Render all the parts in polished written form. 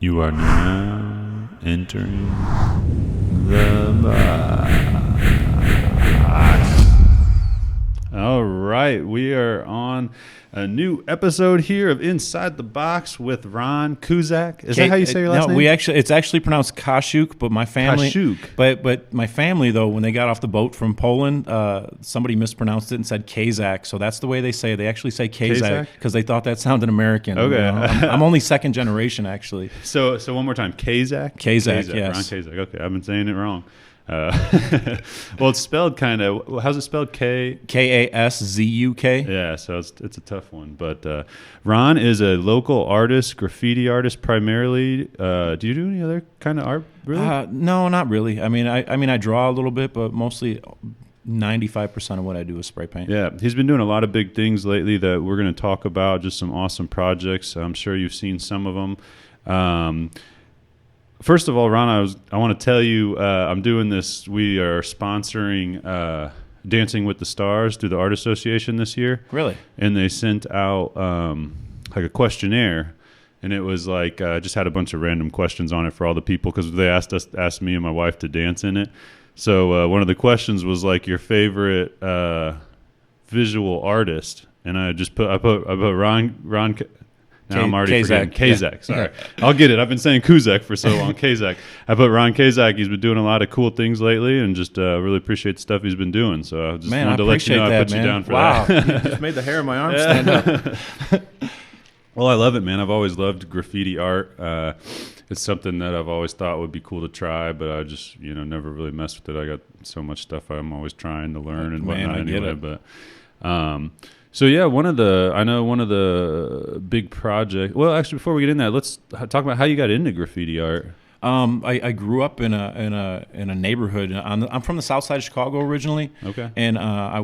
You are now entering the box. All right, we are on a new episode here of Inside the Box with Ron Kaszuk. Is that how you say your last name? No, it's actually pronounced Kaszuk, but my family, Kaszuk. But my family though, when they got off the boat from Poland, somebody mispronounced it and said Kaszuk. So that's the way they say it. They actually say Kaszuk because they thought that sounded American. Okay, you know? I'm only second generation actually. So one more time, Kaszuk. Kaszuk, yes. Ron Kaszuk. Okay, I've been saying it wrong. Well, it's spelled kind of. How's it spelled? Kaszuk. Yeah, so it's a tough one. But Ron is a local artist, graffiti artist primarily. Do you do any other kind of art? Really? No, not really. I mean, I draw a little bit, but mostly 95% of what I do is spray paint. Yeah, he's been doing a lot of big things lately that we're going to talk about. Just some awesome projects. I'm sure you've seen some of them. First of all, Ron, I want to tell you I'm doing this. We are sponsoring Dancing with the Stars through the Art Association this year. Really? And they sent out like a questionnaire, and it was like just had a bunch of random questions on it for all the people because they asked me and my wife to dance in it. So one of the questions was like your favorite visual artist, and I put Ron. Now I'm already forgetting. Kaszuk. Yeah. Sorry. I'll get it. I've been saying Kaszuk for so long. Kaszuk. I put Ron Kaszuk. He's been doing a lot of cool things lately and just really appreciate the stuff he's been doing. So I just wanted to let you know I put you down for that. Wow. You just made the hair on my arm stand up. Well, I love it, man. I've always loved graffiti art. It's something that I've always thought would be cool to try, but I just, never really messed with it. I got so much stuff I'm always trying to learn and whatnot anyway. But so yeah, one of the big projects. Well, actually, before we get in that, let's talk about how you got into graffiti art. I grew up in a neighborhood. I'm from the South Side of Chicago originally. Okay. And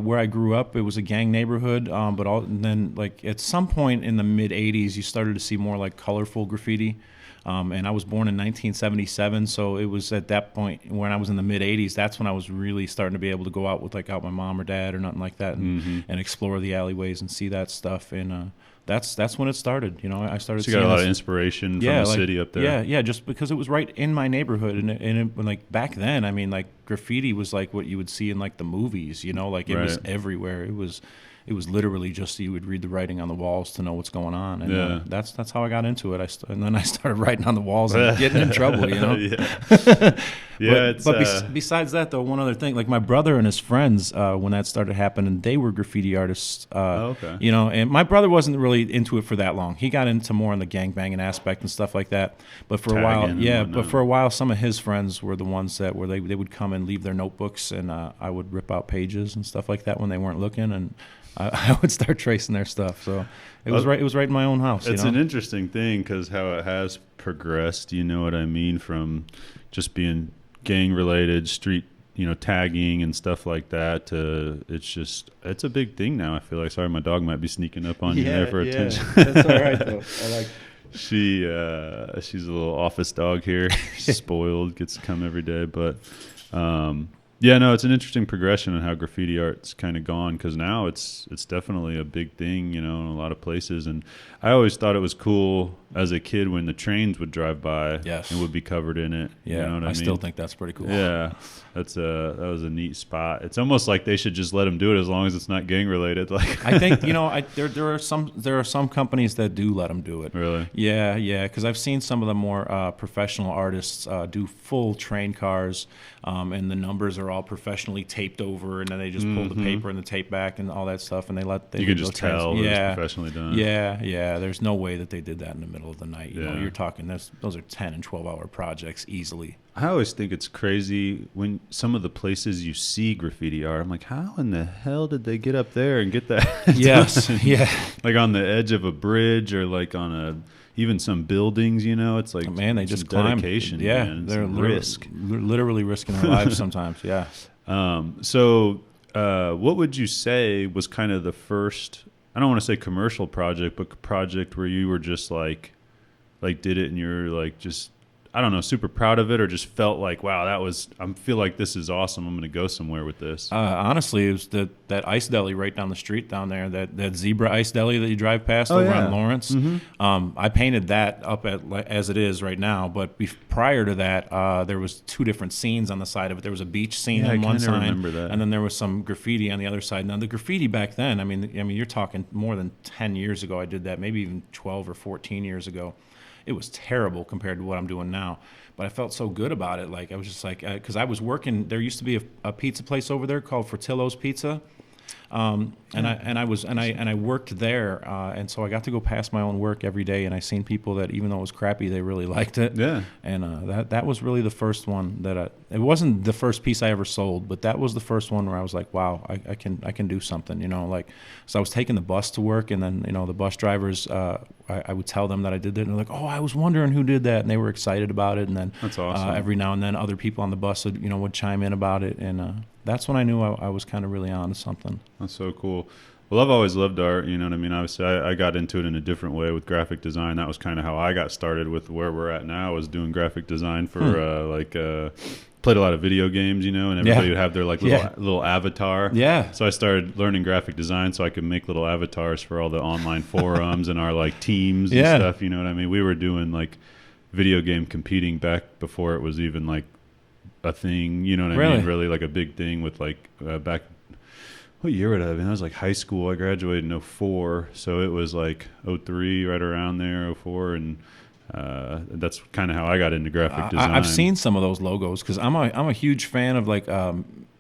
where I grew up, it was a gang neighborhood. And then like at some point in the mid '80s, you started to see more like colorful graffiti. And I was born in 1977, so it was at that point when I was in the mid '80s. That's when I was really starting to be able to go out with out my mom or dad or nothing like that, and explore the alleyways and see that stuff. And that's when it started. I started. So you got a lot of inspiration from the city up there. Yeah, just because it was right in my neighborhood, and like back then, I mean, like graffiti was like what you would see in like the movies. It was everywhere. It was literally just you would read the writing on the walls to know what's going on, and that's how I got into it. And then I started writing on the walls and getting in trouble, But besides that, though, one other thing, like my brother and his friends, when that started happening, they were graffiti artists. And my brother wasn't really into it for that long. He got into more on the gangbanging aspect and stuff like that. But for a while, some of his friends were the ones that they would come and leave their notebooks, and I would rip out pages and stuff like that when they weren't looking, and I would start tracing their stuff. So it was right in my own house. It's an interesting thing because how it has progressed, you know what I mean, from just being gang related, street, tagging and stuff like that to it's a big thing now. I feel like, sorry, my dog might be sneaking up on you there for attention. That's all right though. I like. She's a little office dog here. She's spoiled, gets to come every day, but. It's an interesting progression on how graffiti art's kind of gone because now it's definitely a big thing, in a lot of places. And I always thought it was cool as a kid when the trains would drive by and would be covered in it. Yeah, you know what I mean? Still think that's pretty cool. Yeah, that was a neat spot. It's almost like they should just let them do it as long as it's not gang related. Like I think there are some companies that do let them do it. Really? Yeah, because I've seen some of the more professional artists do full train cars, and the numbers are all professionally taped over, and then they just pull the paper and the tape back and all that stuff, and you can just tell it was professionally done. Yeah. There's no way that they did that in the middle of the night. You're talking those are 10 and 12-hour projects easily. I always think it's crazy when some of the places you see graffiti art, I'm like, how in the hell did they get up there and get that? Yes, yeah. Like on the edge of a bridge or like on even some buildings, it's like, man, they just climb. Dedication. Yeah, man. they're literally risking their lives sometimes. Yeah. So what would you say was kind of the first, I don't want to say commercial project, but project where you were just like did it and you're like just I don't know, super proud of it, or just felt like, wow, I feel like this is awesome. I'm going to go somewhere with this. Honestly, it was that ice deli right down the street down there, that zebra ice deli that you drive past over on Lawrence. Mm-hmm. I painted that up as it is right now, but prior to that, there was 2 different scenes on the side of it. There was a beach scene on one side, and then there was some graffiti on the other side. Now, the graffiti back then, I mean, you're talking more than 10 years ago I did that, maybe even 12 or 14 years ago. It was terrible compared to what I'm doing now, but I felt so good about it. Like I was just like, because I was working. There used to be a pizza place over there called Fratello's Pizza, and I worked there, and so I got to go past my own work every day, and I seen people that even though it was crappy, they really liked it. Yeah. And that was really the first one that it wasn't the first piece I ever sold, but that was the first one where I was like, wow, I can do something, like. So I was taking the bus to work, and then the bus drivers, I would tell them that I did that, and they're like, oh, I was wondering who did that, and they were excited about it. And then that's awesome. Every now and then other people on the bus would chime in about it, and that's when I knew I was kind of really on to something. That's so cool. Well, I've always loved art, you know what I mean? Obviously, I got into it in a different way with graphic design. That was kind of how I got started with where we're at now, was doing graphic design for, played a lot of video games, and everybody would have their little avatar. Yeah. So I started learning graphic design so I could make little avatars for all the online forums and our teams and stuff, you know what I mean? We were doing video game competing back before it was even a thing, you know what I mean? Really a big thing with back. What year would I have been? I was high school. I graduated in 2004, so it was 2003, right around there, 2004, and that's kind of how I got into graphic design. I've seen some of those logos because I'm a huge fan of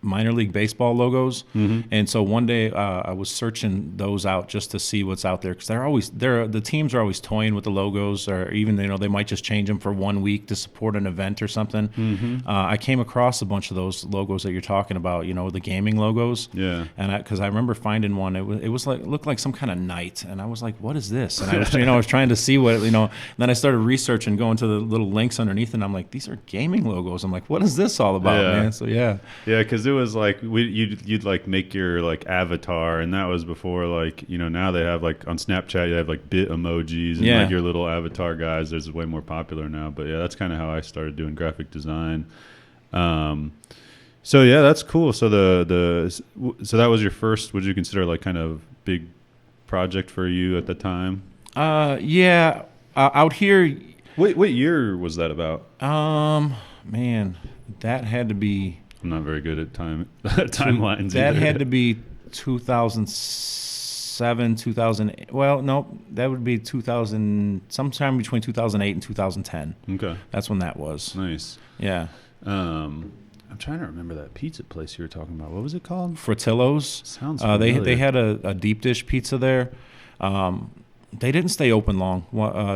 minor league baseball logos, and so one day I was searching those out just to see what's out there because the teams are always toying with the logos, or even they might just change them for 1 week to support an event or something. I came across a bunch of those logos that you're talking about, the gaming logos. Yeah. And because I remember finding one, it looked like some kind of knight, and I was like, what is this? And I was I was trying to see what Then I started researching, going to the little links underneath, and I'm like, these are gaming logos. I'm like, what is this all about, man? So yeah, because it was you'd make your avatar, and that was before now they have on Snapchat you have bit emojis and your little avatar guys. There's way more popular now, but that's kind of how I started doing graphic design. So that's cool. So so that was your first, would you consider kind of big project for you at the time? Out here. What year was that about? Man, that had to be. I'm not very good at timelines. That had to be 2007, 2008. Well, no, that would be 2000, sometime between 2008 and 2010. Okay. That's when that was. Nice. Yeah. I'm trying to remember that pizza place you were talking about. What was it called? Fratello's. Sounds familiar. They had a deep dish pizza there. They didn't stay open long.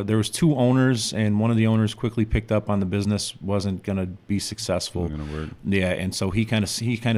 There was 2 owners, and one of the owners quickly picked up on the business wasn't going to be successful. Not going to work. Yeah, and so he kind of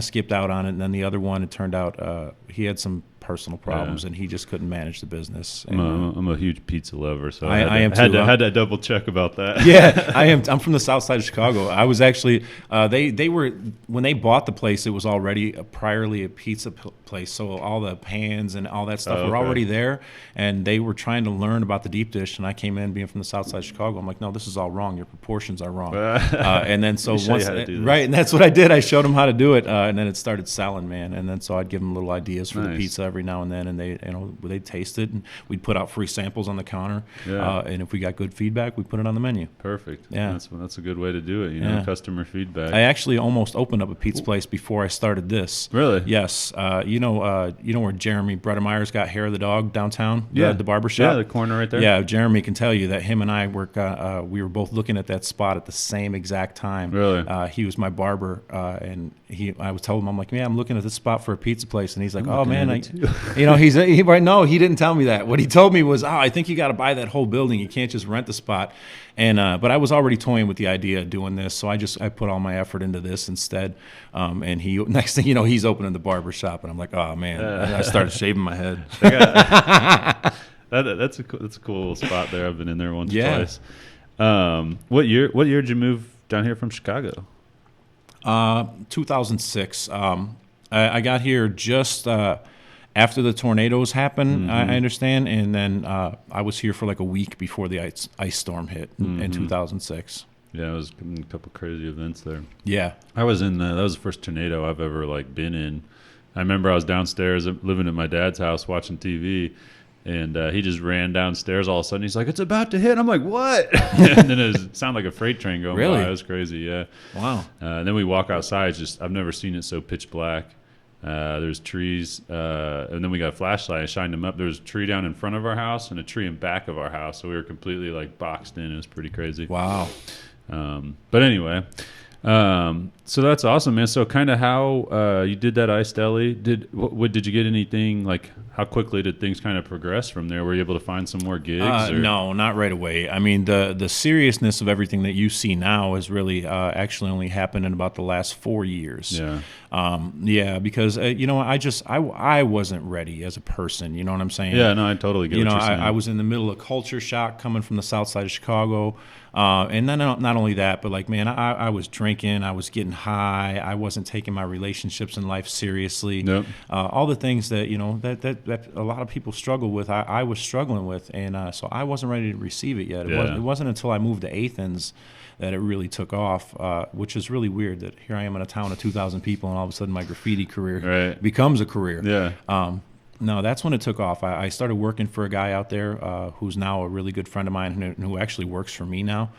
skipped out on it. And then the other one, it turned out he had some personal problems, and he just couldn't manage the business. And, I'm a huge pizza lover, so I had to double check about that. Yeah, I am. I'm from the south side of Chicago. I was actually they were, when they bought the place, it was already priorly a pizza place, so all the pans and all that stuff were already there, and they were trying to learn about the deep dish. And I came in being from the south side of Chicago. I'm like, no, this is all wrong. Your proportions are wrong. And then so once, and that's what I did. I showed them how to do it, and then it started selling, man. And then so I'd give them little ideas for the pizza every now and then, and they'd taste it, and we'd put out free samples on the counter. Yeah. And if we got good feedback, we put it on the menu. Perfect. Yeah, that's a good way to do it. Customer feedback. I actually almost opened up a pizza place before I started this. Really? Yes. You know where Jeremy Bredemeyer's got Hair of the Dog downtown? Yeah. The barber shop? Yeah, the corner right there. Yeah, Jeremy can tell you that him and I we were both looking at that spot at the same exact time. Really? He was my barber, and I was telling him, I'm like, man, I'm looking at this spot for a pizza place, and he's like, oh man, he didn't tell me that. What he told me was, I think you got to buy that whole building. You can't just rent the spot. And but I was already toying with the idea of doing this, so I put all my effort into this instead. And next thing you know, he's opening the barber shop, and I'm like, oh man, I started shaving my head. That's a cool spot there. I've been in there once or twice. What year did you move down here from Chicago? 2006. I got here just after the tornadoes happened, I understand, and then I was here for like a week before the ice storm hit in 2006. Yeah, it was a couple crazy events there. Yeah. I was in that was the first tornado I've ever been in. I remember I was downstairs living at my dad's house watching TV, and he just ran downstairs all of a sudden. He's like, "It's about to hit." I'm like, "What?" And then it sounded like a freight train going really? by. It was crazy, yeah. Wow. And then we walk outside. I've never seen it so pitch black. There's trees, and then we got a flashlight. I shined them up. There was a tree down in front of our house and a tree in back of our house, so we were completely boxed in. It was pretty crazy. Wow. But anyway, so that's awesome, man. So kind of how you did that ice deli. Did you get anything how quickly did things kind of progress from there? Were you able to find some more gigs? No, not right away. I mean, the seriousness of everything that you see now has really actually only happened in about the last 4 years. Yeah. Because I wasn't ready as a person. You know what I'm saying? Yeah, no, I totally get what you're saying. I was in the middle of culture shock coming from the south side of Chicago. And then not only that, but I was drinking, I was getting high, I wasn't taking my relationships in life seriously. Nope. All the things that that a lot of people struggle with, I was struggling with, and so I wasn't ready to receive it yet. It wasn't until I moved to Athens that it really took off, which is really weird that here I am in a town of 2,000 people, and all of a sudden my graffiti career becomes a career. Yeah. No, that's when it took off. I started working for a guy out there who's now a really good friend of mine who actually works for me now.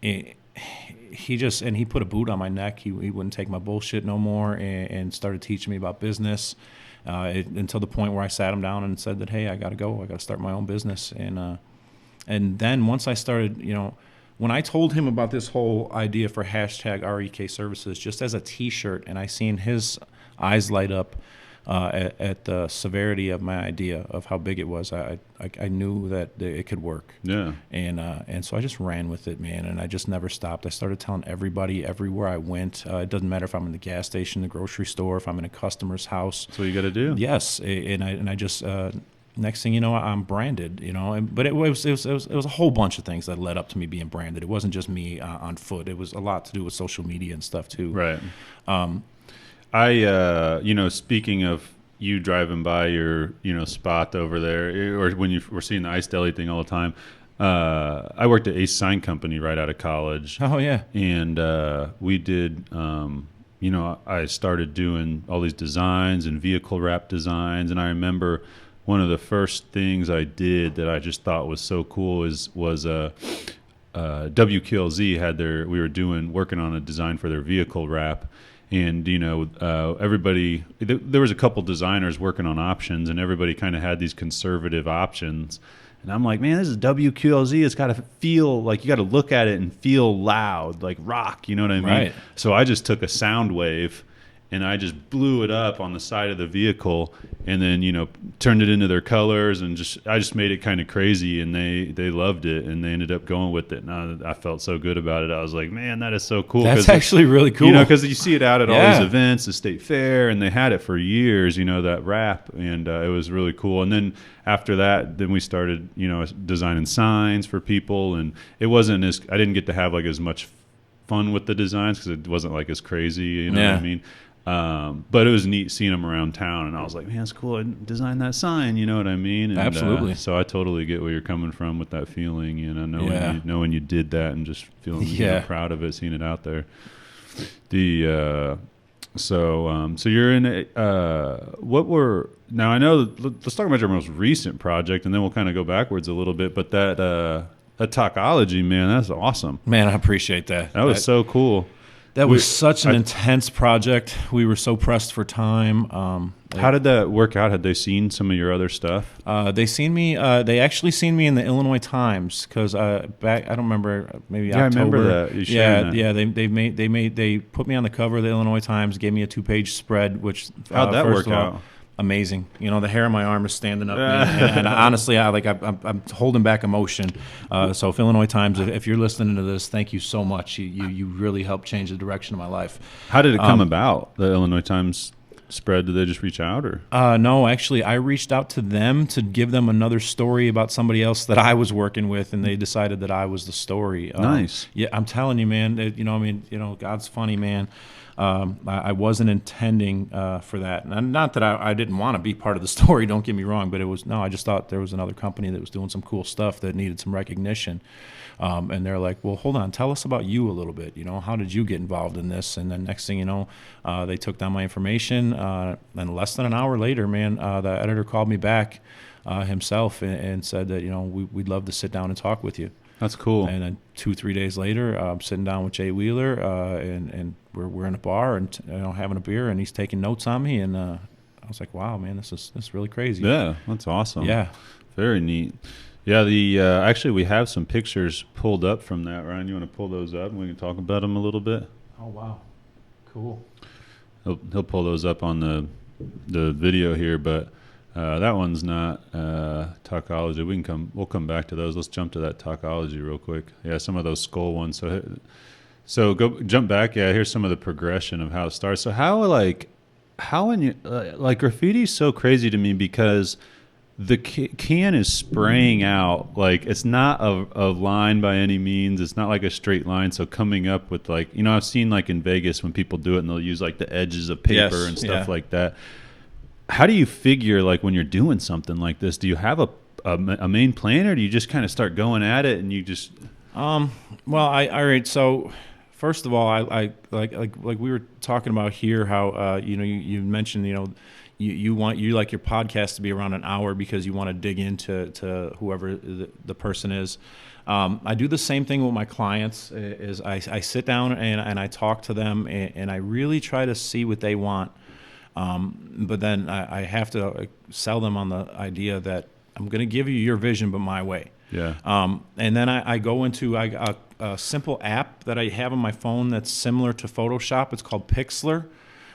He put a boot on my neck. He wouldn't take my bullshit no more and started teaching me about business until the point where I sat him down and said that, hey, I got to go. I got to start my own business. And then once I started, when I told him about this whole idea for #REK services just as a T-shirt, and I seen his eyes light up at the severity of my idea of how big it was, I knew that it could work. Yeah. And so I just ran with it, man, and I just never stopped. I started telling everybody everywhere I went. It doesn't matter if I'm in the gas station, the grocery store, if I'm in a customer's house. That's what you got to do. Yes, and I just next thing you know, I'm branded. But it was a whole bunch of things that led up to me being branded. It wasn't just me on foot. It was a lot to do with social media and stuff too. Right. Speaking of you driving by your, spot over there, or when you were seeing the ice deli thing all the time, I worked at Ace Sign Company right out of college. Oh, yeah. And we did, I started doing all these designs and vehicle wrap designs. And I remember one of the first things I did that I just thought was so cool was WQLZ had we were working on a design for their vehicle wrap. And, everybody, there was a couple designers working on options, and everybody kind of had these conservative options. And I'm like, man, this is WQLZ. It's got to feel like you got to look at it and feel loud, like rock. You know what I mean? Right. So I just took a sound wave and I just blew it up on the side of the vehicle, and then turned it into their colors, and I just made it kind of crazy, and they loved it, and they ended up going with it. And I felt so good about it. I was like, man, that is so cool. That's actually really cool. Because you see it out at all these events, the state fair, and they had it for years. That wrap, and it was really cool. And then after that, then we started designing signs for people, and it wasn't I didn't get to have as much fun with the designs because it wasn't as crazy. You know what I mean? But it was neat seeing them around town, and I was like, man, it's cool. I designed that sign, you know what I mean? And, absolutely. So I totally get where you're coming from with that feeling, knowing you did that and just feeling proud of it, seeing it out there. So you're in now I know, let's talk about your most recent project, and then we'll kind of go backwards a little bit, but that Tacology, man, that's awesome. Man, I appreciate that. That was so cool. That was such an intense project. We were so pressed for time. How did that work out? Had they seen some of your other stuff? They seen me. They actually seen me in the Illinois Times because back I don't remember maybe October. I remember that. You sharing that. They put me on the cover of the Illinois Times. Gave me a 2-page spread. Which how'd that work out? Amazing. The hair on my arm is standing up, and honestly, I'm holding back emotion. So, if Illinois Times, if you're listening to this, thank you so much. You really helped change the direction of my life. How did it come about? The Illinois Times spread? Did they just reach out, or? No, actually, I reached out to them to give them another story about somebody else that I was working with, and they decided that I was the story. Nice. Yeah, I'm telling you, man. God's funny, man. I wasn't intending for that. And not that I didn't want to be part of the story, don't get me wrong, but I just thought there was another company that was doing some cool stuff that needed some recognition. And they're like, well, hold on, tell us about you a little bit. How did you get involved in this? And then next thing you know, they took down my information. And less than an hour later, man, the editor called me back himself and said that, we'd love to sit down and talk with you. That's cool. And then 2-3 days later, I'm sitting down with Jay Wheeler, and we're in a bar and having a beer, and he's taking notes on me, and I was like, wow, man, this is really crazy. Yeah, that's awesome. Yeah, very neat. Yeah, actually we have some pictures pulled up from that. Ryan, you want to pull those up and we can talk about them a little bit? Oh wow, cool. He'll pull those up on the video here, but. That one's not Tacology. We'll come back to those. Let's jump to that Tacology real quick. Yeah, some of those skull ones. So jump back. Yeah, here's some of the progression of how it starts. So how in your graffiti's so crazy to me because the can is spraying out. Like it's not a line by any means. It's not like a straight line. So coming up with I've seen in Vegas when people do it and they'll use the edges of paper and stuff like that. How do you figure when you're doing something like this? Do you have a main plan, or do you just kind of start going at it and you just? Well, all right. So first of all, I like we were talking about here how you mentioned you like your podcast to be around an hour because you want to dig into whoever the person is. I do the same thing with my clients. Is I sit down and I talk to them and I really try to see what they want. But then I have to sell them on the idea that I'm going to give you your vision, but my way. Yeah. And then I go into a simple app that I have on my phone that's similar to Photoshop. It's called Pixlr.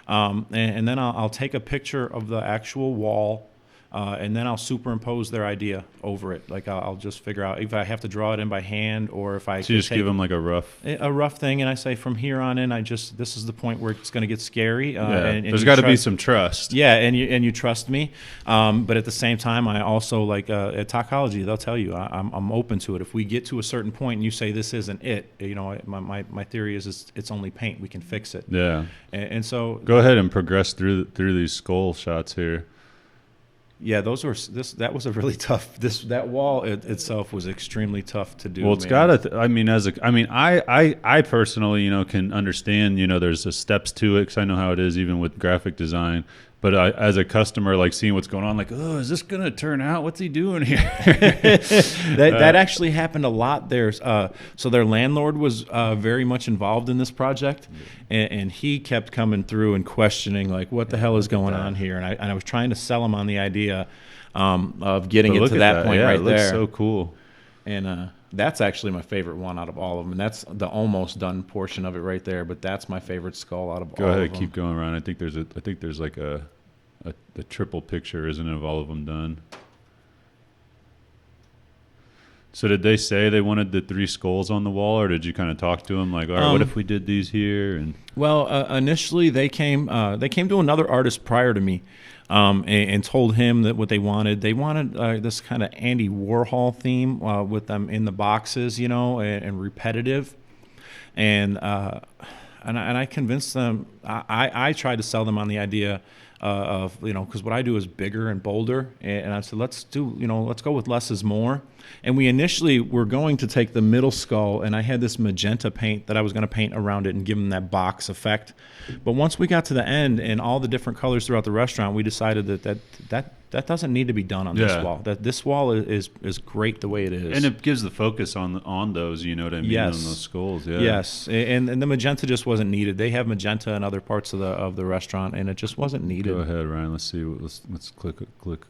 And then I'll take a picture of the actual wall, and then I'll superimpose their idea over it. I'll just figure out if I have to draw it in by hand or if I so you just give them a rough thing, and I say from here on in, this is the point where it's going to get scary. And there's got to be some trust. Yeah, and you trust me. But at the same time, I also at Tacology, they'll tell you I'm open to it. If we get to a certain point and you say this isn't it, my theory is it's only paint. We can fix it. Yeah. And so go ahead and progress through these skull shots here. Yeah, that was a really tough. That wall itself was extremely tough to do. Well, it's got to. I personally, can understand. There's the steps to it because I know how it is, even with graphic design. But as a customer, seeing what's going on, is this gonna turn out? What's he doing here? that actually happened a lot there. So their landlord was very much involved in this project, and he kept coming through and questioning, what the hell is going on here? And I was trying to sell him on the idea of getting it to that point right there. It looks so cool. And that's actually my favorite one out of all of them, and that's the almost done portion of it right there. But that's my favorite skull out of all of them. Go ahead, keep going, Ron. I think there's a triple picture, isn't it, of all of them done? So did they say they wanted the 3 skulls on the wall, or did you kind of talk to them all right, what if we did these here? And well, initially they came to another artist prior to me. And told him that what they wanted this kind of Andy Warhol theme with them in the boxes, and repetitive. And I convinced them. I tried to sell them on the idea of because what I do is bigger and bolder, and I said let's go with less is more. And we initially were going to take the middle skull, and I had this magenta paint that I was going to paint around it and give them that box effect. But once we got to the end and all the different colors throughout the restaurant, we decided that doesn't need to be done on this wall. That this wall is great the way it is, and it gives the focus on those. You know what I mean? Yes. On those skulls. Yeah. Yes, and the magenta just wasn't needed. They have magenta in other parts of the restaurant, and it just wasn't needed. Go ahead, Ryan. Let's see. Let's click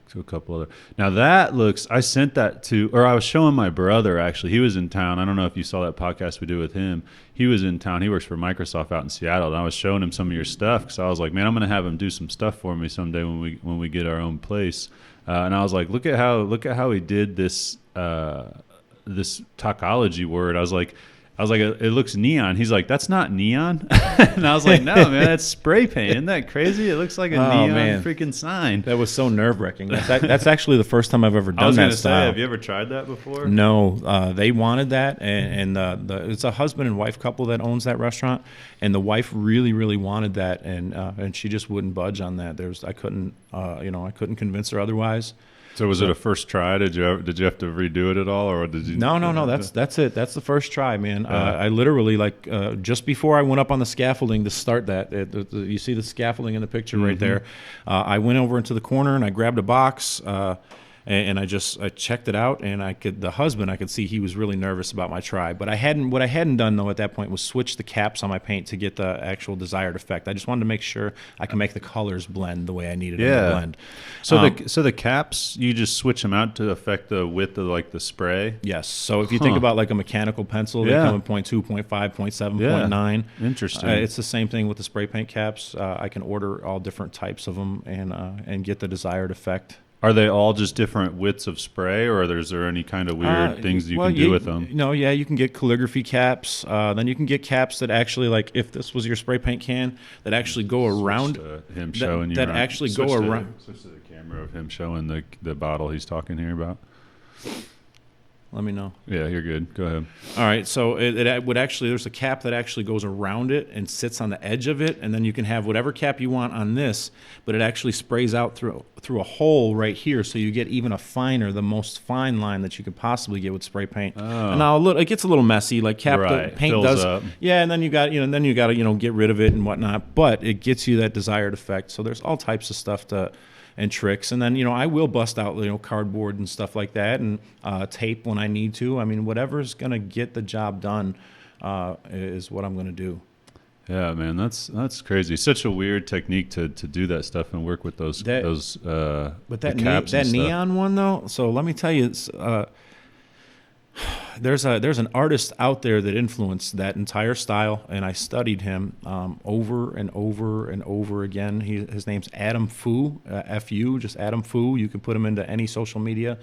to a couple other. Now that looks. I sent that to, or I was showing my brother. Actually, he was in town. I don't know if you saw that podcast we did with him. He was in town. He works for Microsoft out in Seattle, and I was showing him some of your stuff because I was like, man, I'm going to have him do some stuff for me someday when we get our own place. And I was like, look at how he did this this Tacology word. I was like, I was like, it looks neon. He's like, that's not neon. And I was like, no, man, that's spray paint. Isn't that crazy? It looks like a neon freaking sign. That was so nerve-wracking. That's actually the first time I've ever done that style. Say, have you ever tried that before? No. They wanted that, and it's a husband and wife couple that owns that restaurant, and the wife really, really wanted that, and she just wouldn't budge on that. I couldn't convince her otherwise. So was it a first try? Did you have to redo it at all, or did you? No. That's it. That's the first try, man. I literally just before I went up on the scaffolding to start that. You see the scaffolding in the picture right there. I went over into the corner and I grabbed a box. And I checked it out, and I could see he was really nervous about my try. But what I hadn't done though at that point was switch the caps on my paint to get the actual desired effect. I just wanted to make sure I can make the colors blend the way I needed them to blend. So the caps, you just switch them out to affect the width of like the spray. Yes. So if you think about like a mechanical pencil, they come in 0.2, 0.5, 0.7, 0.9. Interesting. It's the same thing with the spray paint caps. I can order all different types of them and get the desired effect. Are they all just different widths of spray, or is there any kind of weird things you can do with them? You can get calligraphy caps. Then you can get caps that actually, like if this was your spray paint can, that actually go around. Him showing you. That actually go around. Switch to the camera of him showing the bottle he's talking here about. Let me know. Yeah, you're good. Go ahead. All right. So it would actually, there's a cap that actually goes around it and sits on the edge of it, and then you can have whatever cap you want on this, but it actually sprays out through a hole right here, so you get even the most fine line that you could possibly get with spray paint. Oh. And now it gets a little messy, like paint fills does. Up. Yeah, and then you got to get rid of it and whatnot, but it gets you that desired effect. So there's all types of stuff and tricks, and then I will bust out cardboard and stuff like that, and tape when I need to. I mean, whatever's gonna get the job done is what I'm gonna do. Yeah, man, that's crazy. Such a weird technique to do that stuff and work with those caps that neon one though. So let me tell you, there's an artist out there that influenced that entire style, and I studied him over and over and over again. His name's Adam Fu, F-U, just Adam Fu. You can put him into any social media.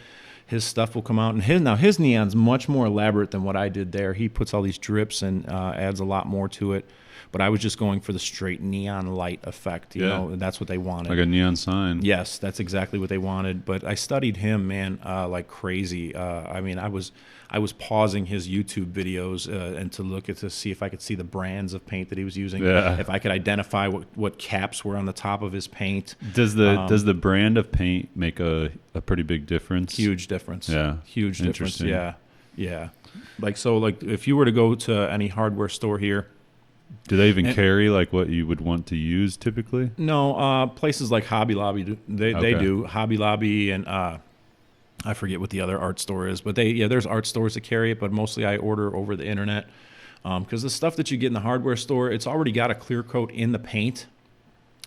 His stuff will come out, and his neon's much more elaborate than what I did there. He puts all these drips and adds a lot more to it. But I was just going for the straight neon light effect, and that's what they wanted. Like a neon sign. Yes, that's exactly what they wanted. But I studied him, man, like crazy. I mean, I was pausing his YouTube videos and to see if I could see the brands of paint that he was using. Yeah. If I could identify what caps were on the top of his paint. Does the brand of paint make a pretty big difference? Huge difference. Yeah. Huge difference. Yeah. Like if you were to go to any hardware store here. Do they even carry like what you would want to use typically? No, places like Hobby Lobby they do. Hobby Lobby and I forget what the other art store is, but there's art stores that carry it, but mostly I order over the internet because the stuff that you get in the hardware store, it's already got a clear coat in the paint.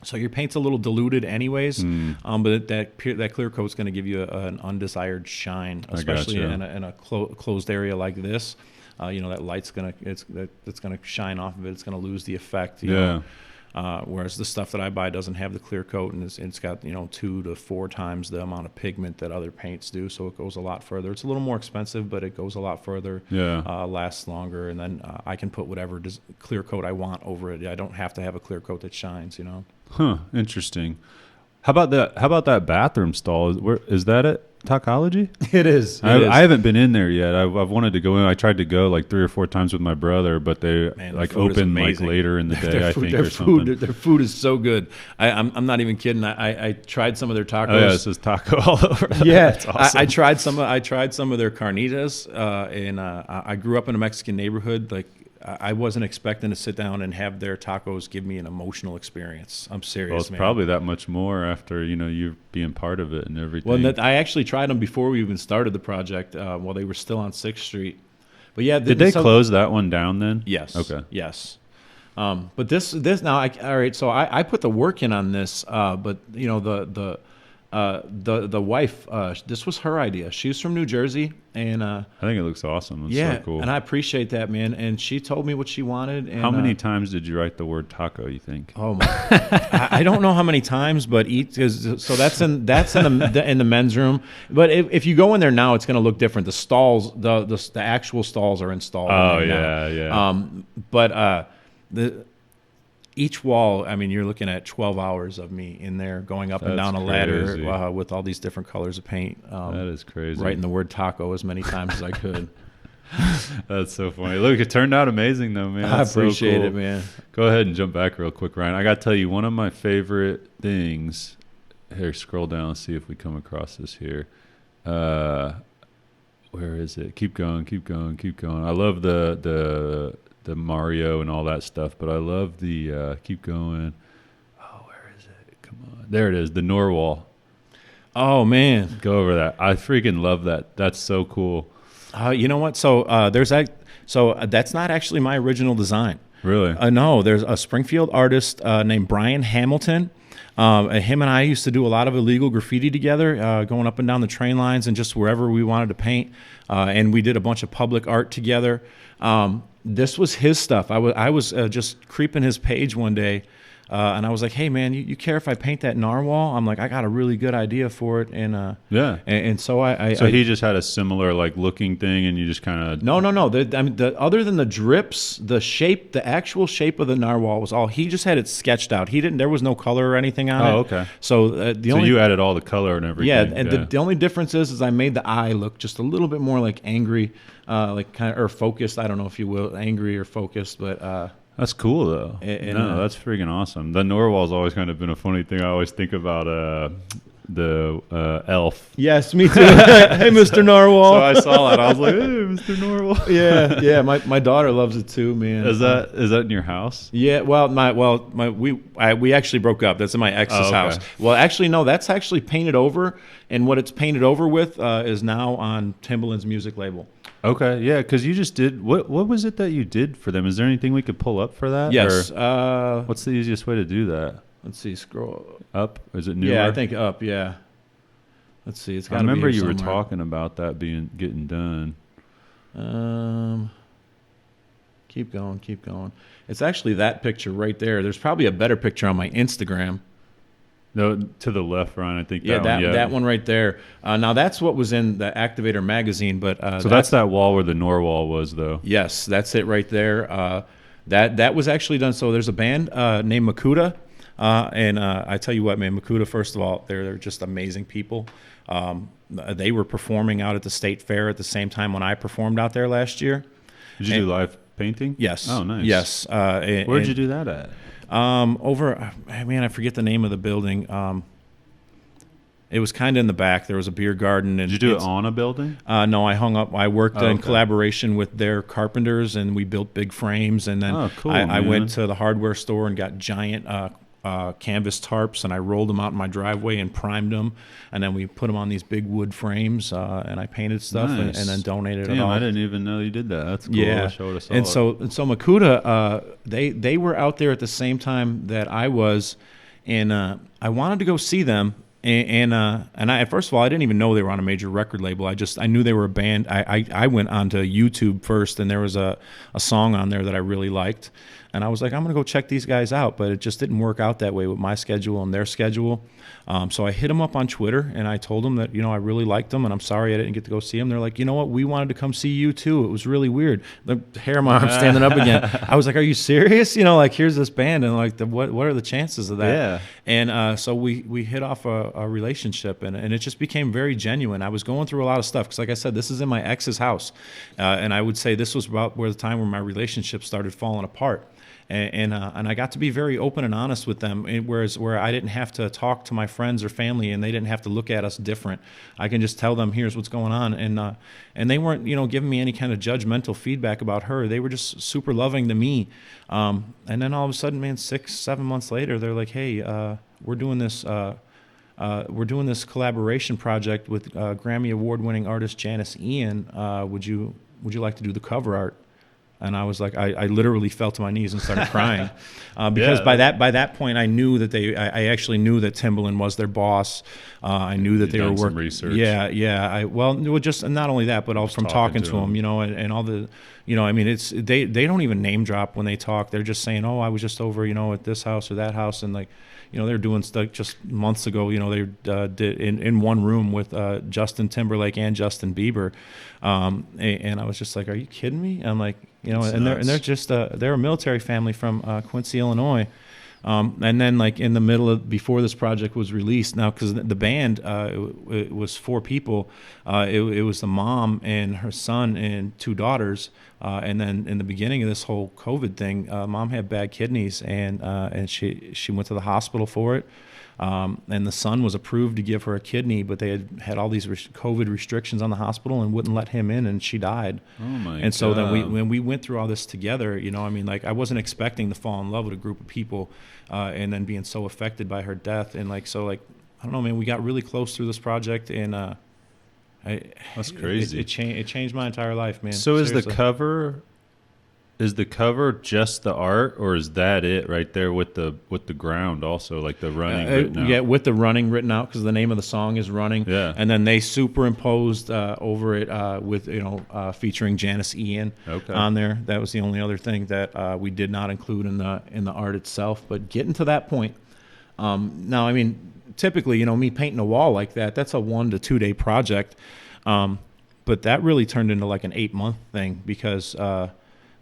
So your paint's a little diluted anyways, but that clear coat's going to give you an undesired shine, especially in a closed area like this. That light's it's gonna shine off of it. It's gonna lose the effect. Whereas the stuff that I buy doesn't have the clear coat, and it's got 2 to 4 times the amount of pigment that other paints do. So it goes a lot further. It's a little more expensive, but it goes a lot further. Lasts longer, and then I can put whatever clear coat I want over it. I don't have to have a clear coat that shines. Huh. Interesting. How about that bathroom stall? Is that it? Tacology? It is. I haven't been in there yet. I've wanted to go in. I tried to go like 3 or 4 times with my brother, but they open like later in the day. I think or something. Their food is so good. I'm not even kidding. I tried some of their tacos. Oh yeah, it says taco all over. Yeah, that's awesome. I tried some of their carnitas, and I grew up in a Mexican neighborhood. Like I wasn't expecting to sit down and have their tacos give me an emotional experience. I'm serious, well, it's man. probably that much more after you being part of it and everything. Well, I actually tried them before we even started the project while they were still on 6th Street. But yeah, did they close that one down then? Yes. Okay. Yes. But this now, all right. So I put the work in on this, but the the wife, this was her idea. She's from New Jersey, and I think it looks awesome. It's yeah, so cool. And I appreciate that, man. And she told me what she wanted. And, how many times did you write the word taco, you think? Oh my! I don't know how many times, but so that's in the men's room. But if you go in there now, it's going to look different. The stalls, the actual stalls are installed. Oh yeah. But each wall, I mean, you're looking at 12 hours of me in there going up and down a ladder with all these different colors of paint. That is crazy. Writing the word taco as many times as I could. That's so funny. Look, it turned out amazing, though, man. That's I appreciate so cool. it, man. Go ahead and jump back real quick, Ryan. I got to tell you, one of my favorite things. Here, scroll down and see if we come across this here. Where is it? Keep going. I love the Mario and all that stuff, but I love the keep going. Oh, where is it? Come on. There it is, the Norwal. Oh, man. Go over that. I freaking love that. That's so cool. You know what? So there's that. So that's not actually my original design. Really? No, there's a Springfield artist named Brian Hamilton. Him and I used to do a lot of illegal graffiti together, going up and down the train lines and just wherever we wanted to paint. And we did a bunch of public art together. This was his stuff. I was just creeping his page one day, and I was like, "Hey, man, you care if I paint that narwhal?" I'm like, "I got a really good idea for it." And yeah. And so I he just had a similar like looking thing, and you just kind of no. Other than the drips, the shape, the actual shape of the narwhal was all. He just had it sketched out. He didn't. There was no color or anything on it. Oh, okay. So you added all the color and everything. Yeah, and the only difference is I made the eye look just a little bit more like angry, like kind of or focused. I don't know if you will, angry or focused, but. That's cool though. That's freaking awesome. The Norwal's always kind of been a funny thing. I always think about the elf. Yes, me too. Hey, Mr. Narwhal. So I saw that. I was like, hey, Mr. Narwhal. Yeah. My daughter loves it too, man. Is that in your house? Yeah. We actually broke up. That's in my ex's house. Well, actually, no. That's actually painted over, and what it's painted over with is now on Timbaland's music label. Okay, yeah, because you just did what was it that you did for them? Is there anything we could pull up for that? Yes. Or what's the easiest way to do that? Let's see. Scroll up. Is it newer? Yeah, I think up. Yeah. Let's see. It's got. I remember you were talking about that getting done. Keep going. It's actually that picture right there. There's probably a better picture on my Instagram. No, to the left, Ryan. I think that one right there. Now that's what was in the Activator magazine, but so that's that wall where the Norwal was, though. Yes, that's it right there. That was actually done. So there's a band named MAKUTA, and I tell you what, man, MAKUTA. First of all, they're just amazing people. They were performing out at the state fair at the same time when I performed out there last year. Did you do live painting? Yes. Oh, nice. Yes. Where'd you do that at? I forget the name of the building. It was kind of in the back. There was a beer garden. And did you do it on a building? No, I worked in collaboration with their carpenters, and we built big frames. And then I went to the hardware store and got giant canvas tarps, and I rolled them out in my driveway and primed them. And then we put them on these big wood frames, and I painted stuff and then donated it all. I didn't even know you did that. That's cool. Yeah. And so MAKUTA, they were out there at the same time that I was, and I wanted to go see them. And I first of all, I didn't even know they were on a major record label. I knew they were a band. I went onto YouTube first, and there was a song on there that I really liked. And I was like, I'm going to go check these guys out. But it just didn't work out that way with my schedule and their schedule. So I hit them up on Twitter, and I told them that, I really liked them, and I'm sorry I didn't get to go see them. They're like, you know what? We wanted to come see you, too. It was really weird. The hair on my arm standing up again. I was like, are you serious? Here's this band, and like, what are the chances of that? Yeah. And so we hit off a relationship, and it just became very genuine. I was going through a lot of stuff because, like I said, this is in my ex's house. And I would say this was about the time where my relationship started falling apart. And I got to be very open and honest with them, whereas where I didn't have to talk to my friends or family, and they didn't have to look at us different. I can just tell them, here's what's going on, and they weren't giving me any kind of judgmental feedback about her. They were just super loving to me. And then all of a sudden, man, 6-7 months later, they're like, hey, we're doing this collaboration project with Grammy Award-winning artist Janis Ian. Would you like to do the cover art? And I was like, I literally fell to my knees and started crying because by that point I knew that I actually knew that Timbaland was their boss. I knew that they were working. Research. Yeah. Well, just not only that, but also from talking to them, and all the, I mean, it's they don't even name drop when they talk. They're just saying, oh, I was just over, at this house or that house, and like, they're doing stuff just months ago. They did in one room with Justin Timberlake and Justin Bieber, and I was just like, "Are you kidding me?" I'm like, they're just they're a military family from Quincy, Illinois. And then like in the middle of before this project was released, now because the band it was 4 people, it was the mom and her son and 2 daughters, and then in the beginning of this whole COVID thing, mom had bad kidneys and she went to the hospital for it. And the son was approved to give her a kidney, but they had all these COVID restrictions on the hospital and wouldn't let him in, and she died. Oh my God. And so then when we went through all this together, I mean, like I wasn't expecting to fall in love with a group of people, and then being so affected by her death, and like so, like I don't know, man, we got really close through this project, and that's crazy. It changed my entire life, man. So seriously. Is the cover just the art, or is that it right there with the ground also, like the running written out? Yeah, with the running written out, because the name of the song is Running. Yeah. And then they superimposed over it with featuring Janis Ian on there. That was the only other thing that we did not include in the art itself. But getting to that point, now I mean, typically me painting a wall like that's a 1 to 2 day project, but that really turned into like an 8-month thing because.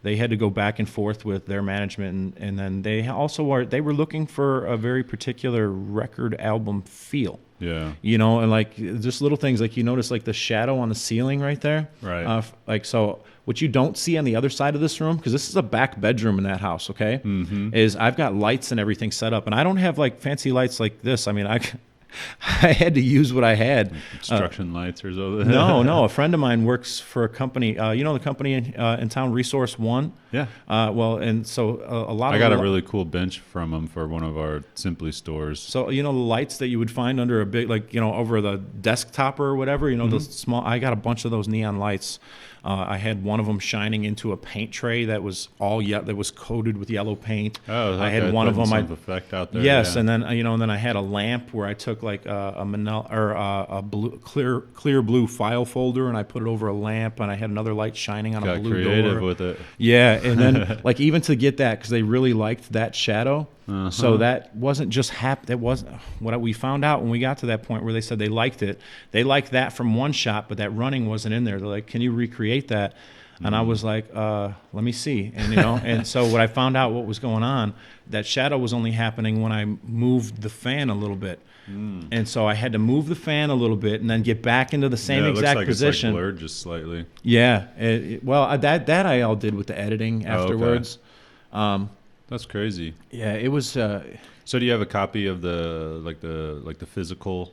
They had to go back and forth with their management, and then they also were looking for a very particular record album feel. Yeah. And like just little things like you notice like the shadow on the ceiling right there. Right. Like so what you don't see on the other side of this room, because this is a back bedroom in that house, okay? Mm-hmm. Is I've got lights and everything set up, and I don't have like fancy lights like this. I mean, I had to use what I had. Construction lights or something? No. A friend of mine works for a company. The company in town, Resource One? Yeah. And so a lot of... I got a really cool bench from them for one of our Simply stores. So, the lights that you would find under a big, like, over the desktop or whatever, mm-hmm. the small... I got a bunch of those neon lights. I had one of them shining into a paint tray that was that was coated with yellow paint. Oh, okay. I had one of them. Effect out there. Yes, yeah. and then and then I had a lamp where I took like a blue, clear blue file folder and I put it over a lamp, and I had another light shining on a blue door. Got creative with it. Yeah, and then like even to get that, because they really liked that shadow. Uh-huh. So that wasn't just that wasn't what we found out when we got to that point where they said they liked it. They liked that from one shot, but that running wasn't in there. They're like, "Can you recreate that?" And I was like, "Let me see." And and so what I found out what was going on, that shadow was only happening when I moved the fan a little bit. And so I had to move the fan a little bit and then get back into the same exact position. It's like blurred just slightly. Yeah. That I all did with the editing afterwards. Okay. That's crazy. Yeah, it was. So do you have a copy of the physical?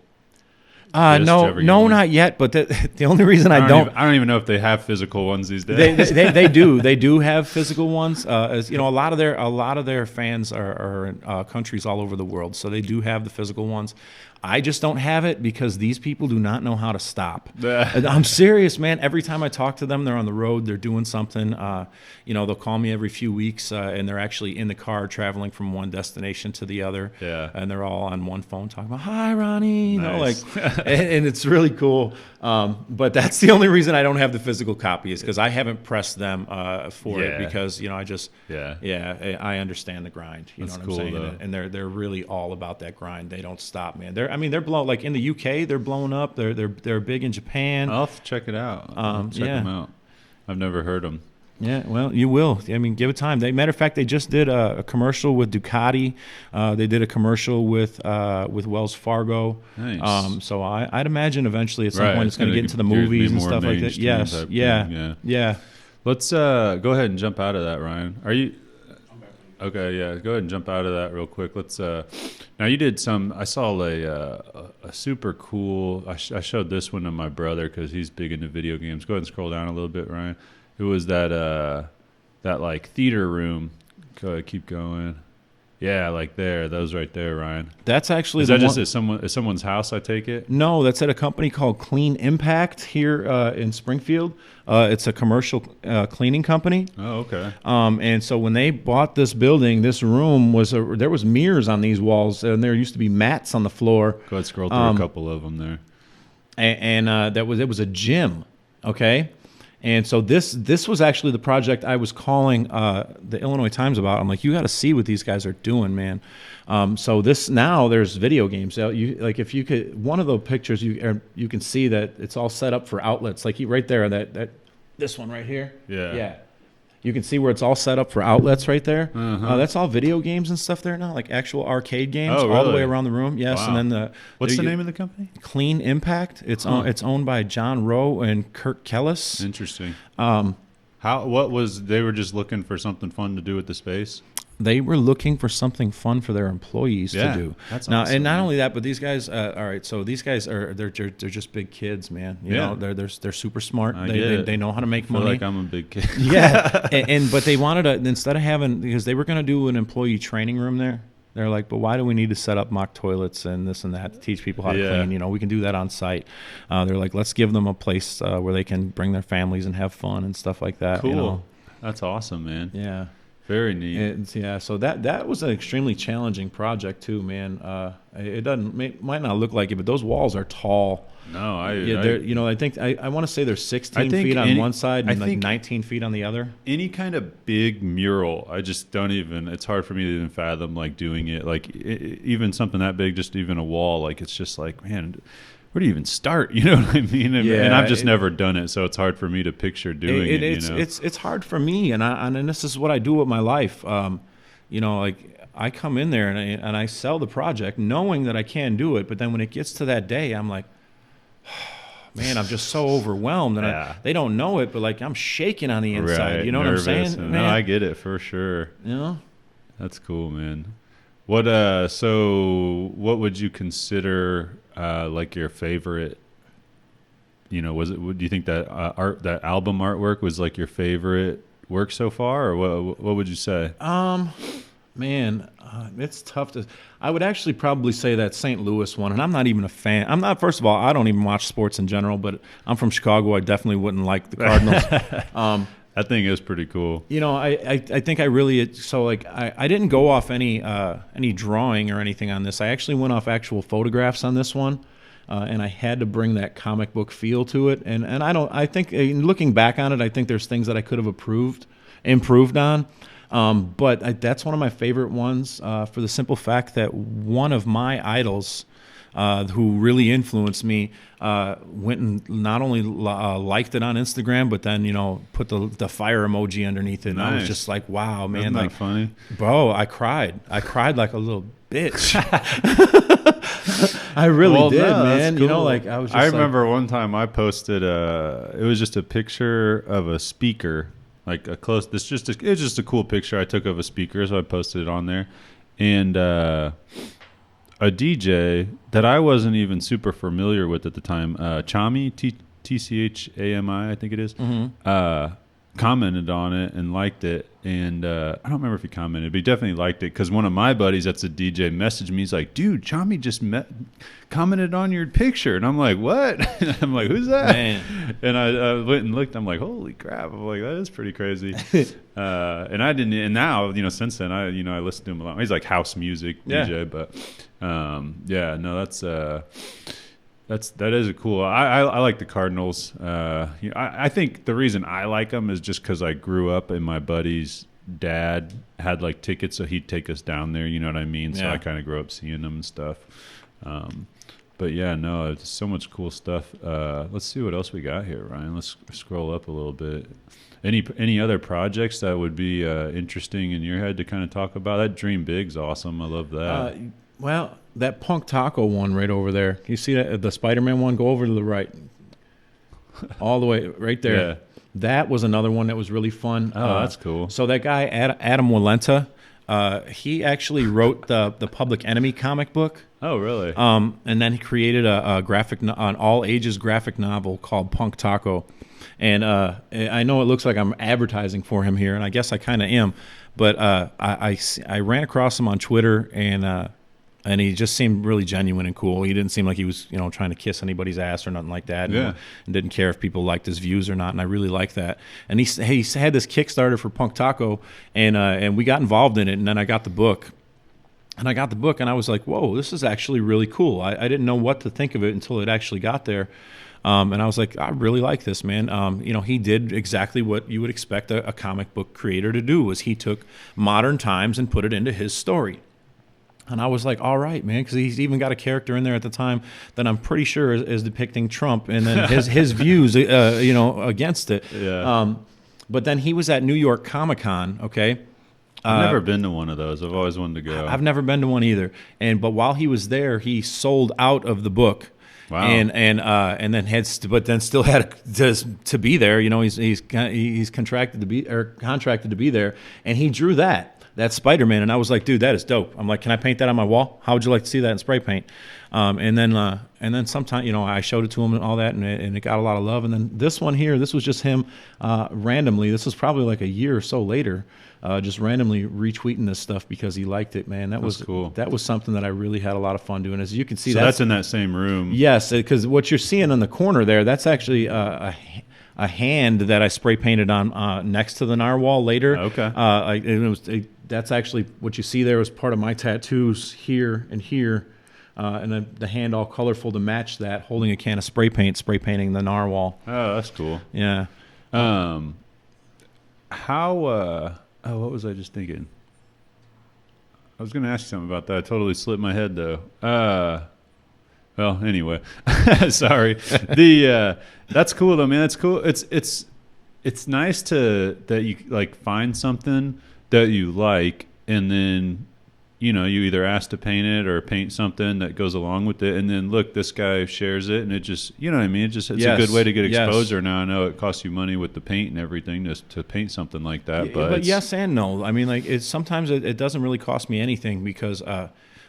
No, not yet. But the only reason I don't even know if they have physical ones these days. They do have physical ones. As a lot of their fans are in countries all over the world, so they do have the physical ones. I just don't have it because these people do not know how to stop. I'm serious, man. Every time I talk to them, they're on the road, they're doing something. They'll call me every few weeks, and they're actually in the car traveling from one destination to the other. Yeah. And they're all on one phone talking about, "Hi, Ronnie." Nice. And it's really cool. But that's the only reason I don't have the physical copy is because I haven't pressed them for it because I just I understand the grind. You that's know what I'm saying? Though. And they're really all about that grind. They don't stop, man. They're blown, like in the UK. They're blowing up. They're big in Japan. I'll have to check it out. Check them out. I've never heard them. Yeah, well, you will. I mean, give it time. Matter of fact, they just did a commercial with Ducati. They did a commercial with Wells Fargo. Nice. So I'd imagine eventually at some point it's going to get into the movies and stuff like that. Yes. Yeah. Let's go ahead and jump out of that, Ryan. Are you? Okay, yeah. Go ahead and jump out of that real quick. Let's. Now you did some. I saw a super cool. I showed this one to my brother because he's big into video games. Go ahead and scroll down a little bit, Ryan. It was that like theater room. Go ahead, keep going. Yeah, like those right there, Ryan. That's actually is that just at someone's house? I take it. No, that's at a company called Clean Impact here in Springfield. It's a commercial cleaning company. Oh, okay. And so when they bought this building, this room there was mirrors on these walls, and there used to be mats on the floor. Go ahead, scroll through a couple of them there. And it was a gym. Okay. And so this was actually the project I was calling the Illinois Times about. I'm like, you got to see what these guys are doing, man. So now there's video games. If you could, one of the pictures you can see that it's all set up for outlets. Like right there, this one right here. Yeah. You can see where it's all set up for outlets right there. That's all video games and stuff there now, like actual arcade games all the way around the room. Yes, wow. And then what's the name of the company? Clean Impact. It's owned by John Rowe and Kirk Kellis. Interesting. They were just looking for something fun to do with the space? They were looking for something fun for their employees to do. That's now, awesome, and not only that, but these guys. All right, so these guys they're just big kids, man. You know, they're super smart. They know how to make money. I feel like I'm a big kid. Yeah, but they wanted to, instead of having, because they were going to do an employee training room there. They're like, but why do we need to set up mock toilets and this and that to teach people how to clean? You know, we can do that on site. They're like, let's give them a place where they can bring their families and have fun and stuff like that. Cool. You know? That's awesome, man. Yeah. Very neat. So that was an extremely challenging project too, man. It might not look like it, but those walls are tall. No, I think I want to say they're 16 feet on one side and like 19 feet on the other. Any kind of big mural, I just don't even. It's hard for me to even fathom like doing it. Like even something that big, just even a wall. Like it's just like, man, where do you even start? You know what I mean? And I've just never done it, so it's hard for me to picture doing it. It's hard for me, and this is what I do with my life. Like I come in there and I sell the project, knowing that I can do it. But then when it gets to that day, I'm like, man, I'm just so overwhelmed, and they don't know it, but like I'm shaking on the inside. You know nervous. What I'm saying? No, I get it for sure. You know, that's cool, man. What would you consider like your favorite? You know, do you think that that album artwork was like your favorite work so far, or what would you say? Man, it's tough to. I would actually probably say that St. Louis one, and I'm not even a fan. I'm not. First of all, I don't even watch sports in general, but I'm from Chicago. I definitely wouldn't like the Cardinals. That thing is pretty cool. You know, I think I really I didn't go off any drawing or anything on this. I actually went off actual photographs on this one, and I had to bring that comic book feel to it. And I think looking back on it, I think there's things that I could have improved on. But that's one of my favorite ones for the simple fact that one of my idols who really influenced me went and not only liked it on Instagram, but then put the fire emoji underneath it. And I was just like, wow, man. Isn't that funny? Bro, I cried like a little bitch. I really did, man. Cool. I was just I remember one time I posted it was just a picture of a speaker. Like a close. It's just a cool picture I took of a speaker, so I posted it on there, and a DJ that I wasn't even super familiar with at the time, Chami TCHAMI, I think it is, commented on it and liked it, and I don't remember if he commented, but he definitely liked it because one of my buddies that's a DJ messaged me. He's like, dude, Chami just commented on your picture, and I'm like, what? I'm like, who's that? Man. And I went and looked. I'm like, holy crap! I'm like, that is pretty crazy. And I didn't. And now, since then, I listen to him a lot. He's like house music DJ, but that is a cool. I like the Cardinals. I think the reason I like them is just because I grew up and my buddy's dad had like tickets, so he'd take us down there. You know what I mean? So I kind of grew up seeing them and stuff. But it's so much cool stuff. Let's see what else we got here, Ryan. Let's scroll up a little bit. Any other projects that would be interesting in your head to kind of talk about? That Dream Big's awesome. I love that. Well, that Punk Taco one right over there. Can you see that? The Spider-Man one? Go over to the right. All the way right there. Yeah. That was another one that was really fun. Oh, that's cool. So that guy, Adam Walenta, He actually wrote the Public Enemy comic book. Oh, really? And then he created an all ages graphic novel called Punk Taco. And I know it looks like I'm advertising for him here, and I guess I kind of am. But I ran across him on Twitter, and he just seemed really genuine and cool. He didn't seem like he was, trying to kiss anybody's ass or nothing like that. Yeah. And didn't care if people liked his views or not. And I really liked that. And he had this Kickstarter for Punk Taco, and we got involved in it. And then I got the book. And I was like, whoa, this is actually really cool. I didn't know what to think of it until it actually got there. And I was like, I really like this, man. He did exactly what you would expect a comic book creator to do, was he took modern times and put it into his story. And I was like, all right, man, because he's even got a character in there at the time that I'm pretty sure is depicting Trump, and then his views, against it. Yeah. But then he was at New York Comic-Con, okay? I've never been to one of those. I've always wanted to go. I've never been to one either. But while he was there, he sold out of the book. Wow. And then still had to be there. He's contracted to be there, and he drew that Spider-Man, and I was like, dude, that is dope. I'm like, can I paint that on my wall? How would you like to see that in spray paint? And then sometime, I showed it to him and all that, and it got a lot of love. And then this one here, this was just him randomly. This was probably like a year or so later, just randomly retweeting this stuff because he liked it, man. That was cool. That was something that I really had a lot of fun doing. As you can see, so that's in that same room. Yes, because what you're seeing in the corner there, that's actually a hand that I spray painted on next to the narwhal later. Okay. That's actually what you see there was part of my tattoos here and here, and then the hand all colorful to match that, holding a can of spray painting the narwhal. Oh, that's cool. Yeah. What was I just thinking? I was going to ask you something about that. I totally slipped my head though. Well, anyway, sorry. That's cool though, man. That's cool. It's nice that you like find something that you like, and then you either ask to paint it or paint something that goes along with it, and then look, this guy shares it, and it just what I mean. It's a good way to get exposure. Yes. Now I know it costs you money with the paint and everything to paint something like that, but yes and no. I mean, like sometimes it doesn't really cost me anything because.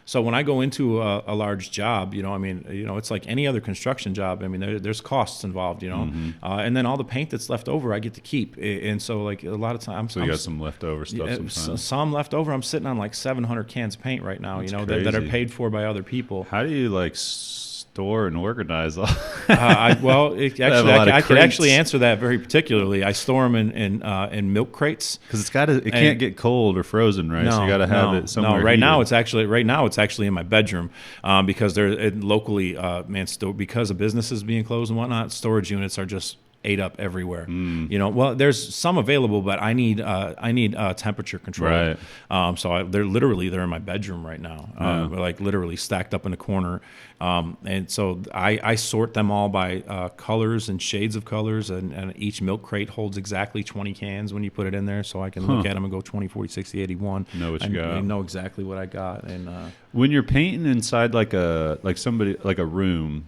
So when I go into a large job, it's like any other construction job. I mean, there's costs involved, Mm-hmm. And then all the paint that's left over, I get to keep. And so, like a lot of times, you got some leftover stuff. Sometimes. Some left over. I'm sitting on like 700 cans of paint right now. That are paid for by other people. How do you store and organize all? I could actually answer that very particularly. I store them in milk crates because it can't get cold or frozen, right? So you got to have it somewhere. No, right now it's actually in my bedroom because they're locally, because of businesses being closed and whatnot. Storage units are just ate up everywhere. Well, there's some available, but I need temperature control. Right. So they're in my bedroom right now, like literally stacked up in a corner. And so I sort them all by colors and shades of colors, and each milk crate holds exactly 20 cans when you put it in there, so I can look at them and go 20, 40, 60, 81. Know what you got. I know exactly what I got. And when you're painting inside like a room.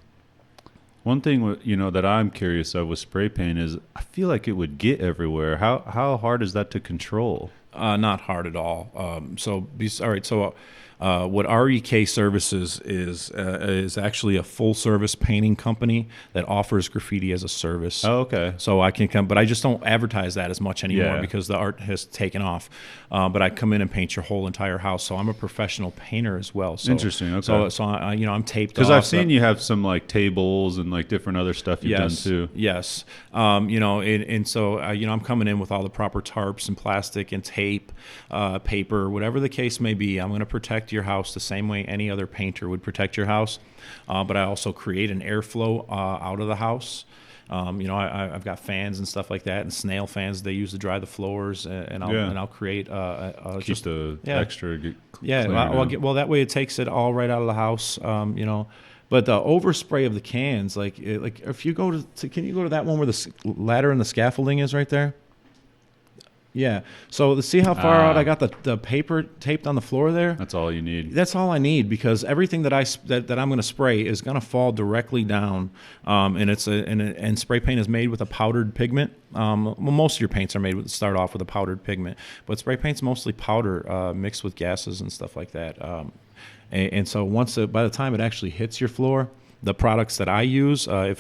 One thing that I'm curious of with spray paint is I feel like it would get everywhere. How hard is that to control? Not hard at all. What REK Services is actually a full service painting company that offers graffiti as a service. Oh, okay. So I can come, but I just don't advertise that as much anymore because the art has taken off. But I come in and paint your whole entire house. So I'm a professional painter as well. So, interesting. Okay. So I'm taped because off. I've seen you have some like tables and like different other stuff you've done too. Yes. So I'm coming in with all the proper tarps and plastic and tape, paper, whatever the case may be. I'm going to protect your house the same way any other painter would protect your house. But I also create an airflow out of the house. I've got fans and stuff like that, and snail fans they use to dry the floors, and I'll create keep the extra. Well, that way it takes it all right out of the house. But the overspray of the cans, like if you go to can you go to that one where the ladder and the scaffolding is right there? Yeah. So to see how far out I got the paper taped on the floor there. That's all you need. That's all I need, because everything that I'm going to spray is going to fall directly down. And spray paint is made with a powdered pigment. Well, most of your paints start off with a powdered pigment, but spray paint's mostly powder mixed with gases and stuff like that. And so by the time it actually hits your floor, the products that I use, I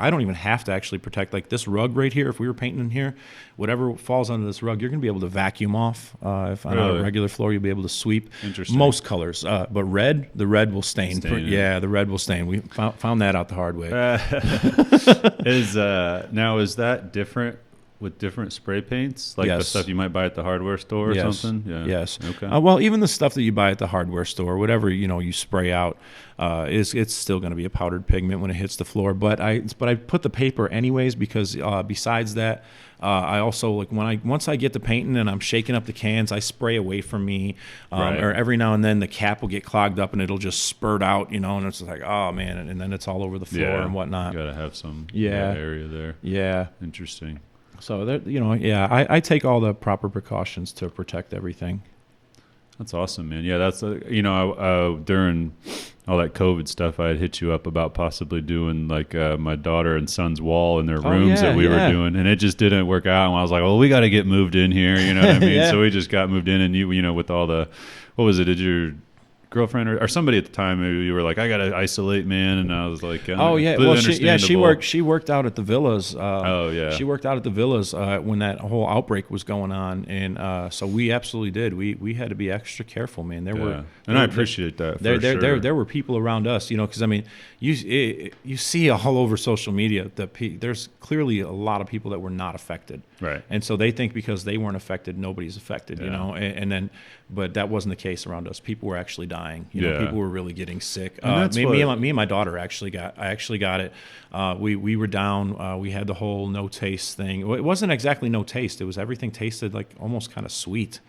don't even have to actually protect, like this rug right here. If we were painting in here, whatever falls under this rug, you're going to be able to vacuum off. If on a regular floor, you'll be able to sweep most colors. But the red will stain. The red will stain. We found that out the hard way. Is that different with different spray paints, like the stuff you might buy at the hardware store or something? Yeah. Yes. Okay. Well, even the stuff that you buy at the hardware store, whatever you spray out, it's still going to be a powdered pigment when it hits the floor. But I put the paper anyways, because besides that, I also once I get the painting and I'm shaking up the cans, I spray away from me, or every now and then the cap will get clogged up and it'll just spurt out, and it's like, oh man, and then it's all over the floor and whatnot. You got to have some area there. Yeah. Interesting. So I take all the proper precautions to protect everything. That's awesome, man. Yeah, that's during all that COVID stuff, I had hit you up about possibly doing like my daughter and son's wall in their rooms that we were doing, and it just didn't work out. And I was like, well, we got to get moved in here, you know what I mean? So we just got moved in, and you with all the, what was it? Did your girlfriend or somebody at the time, you were like, I gotta isolate, man, and I was like, she worked out at the villas. She worked out at the villas when that whole outbreak was going on, and so we absolutely did. We had to be extra careful, man. I appreciate that. There were people around us, because I mean, you see all over social media that there's clearly a lot of people that were not affected, right? And so they think because they weren't affected, nobody's affected, but that wasn't the case around us. People were actually dying. People were really getting sick. Me and my daughter actually got it. We were down. We had the whole no taste thing. It wasn't exactly no taste. It was everything tasted like almost kind of sweet.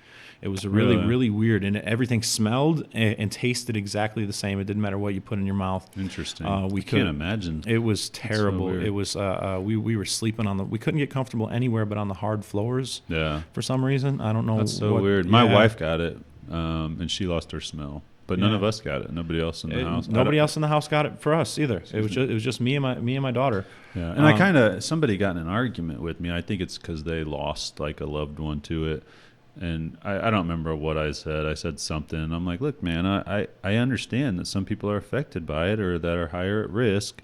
It was really weird, and everything smelled and tasted exactly the same. It didn't matter what you put in your mouth. Interesting. I can't imagine. It was terrible. So it was. We were sleeping we couldn't get comfortable anywhere but on the hard floors. Yeah. For some reason, I don't know. That's so weird. My wife got it, and she lost her smell. But none of us got it. Nobody else in the house. Nobody else in the house got it for us either. It was just me and my daughter. Yeah, and somebody got in an argument with me. I think it's because they lost like a loved one to it. And I don't remember what I said. I said something, and I'm like, look, man, I understand that some people are affected by it or that are higher at risk,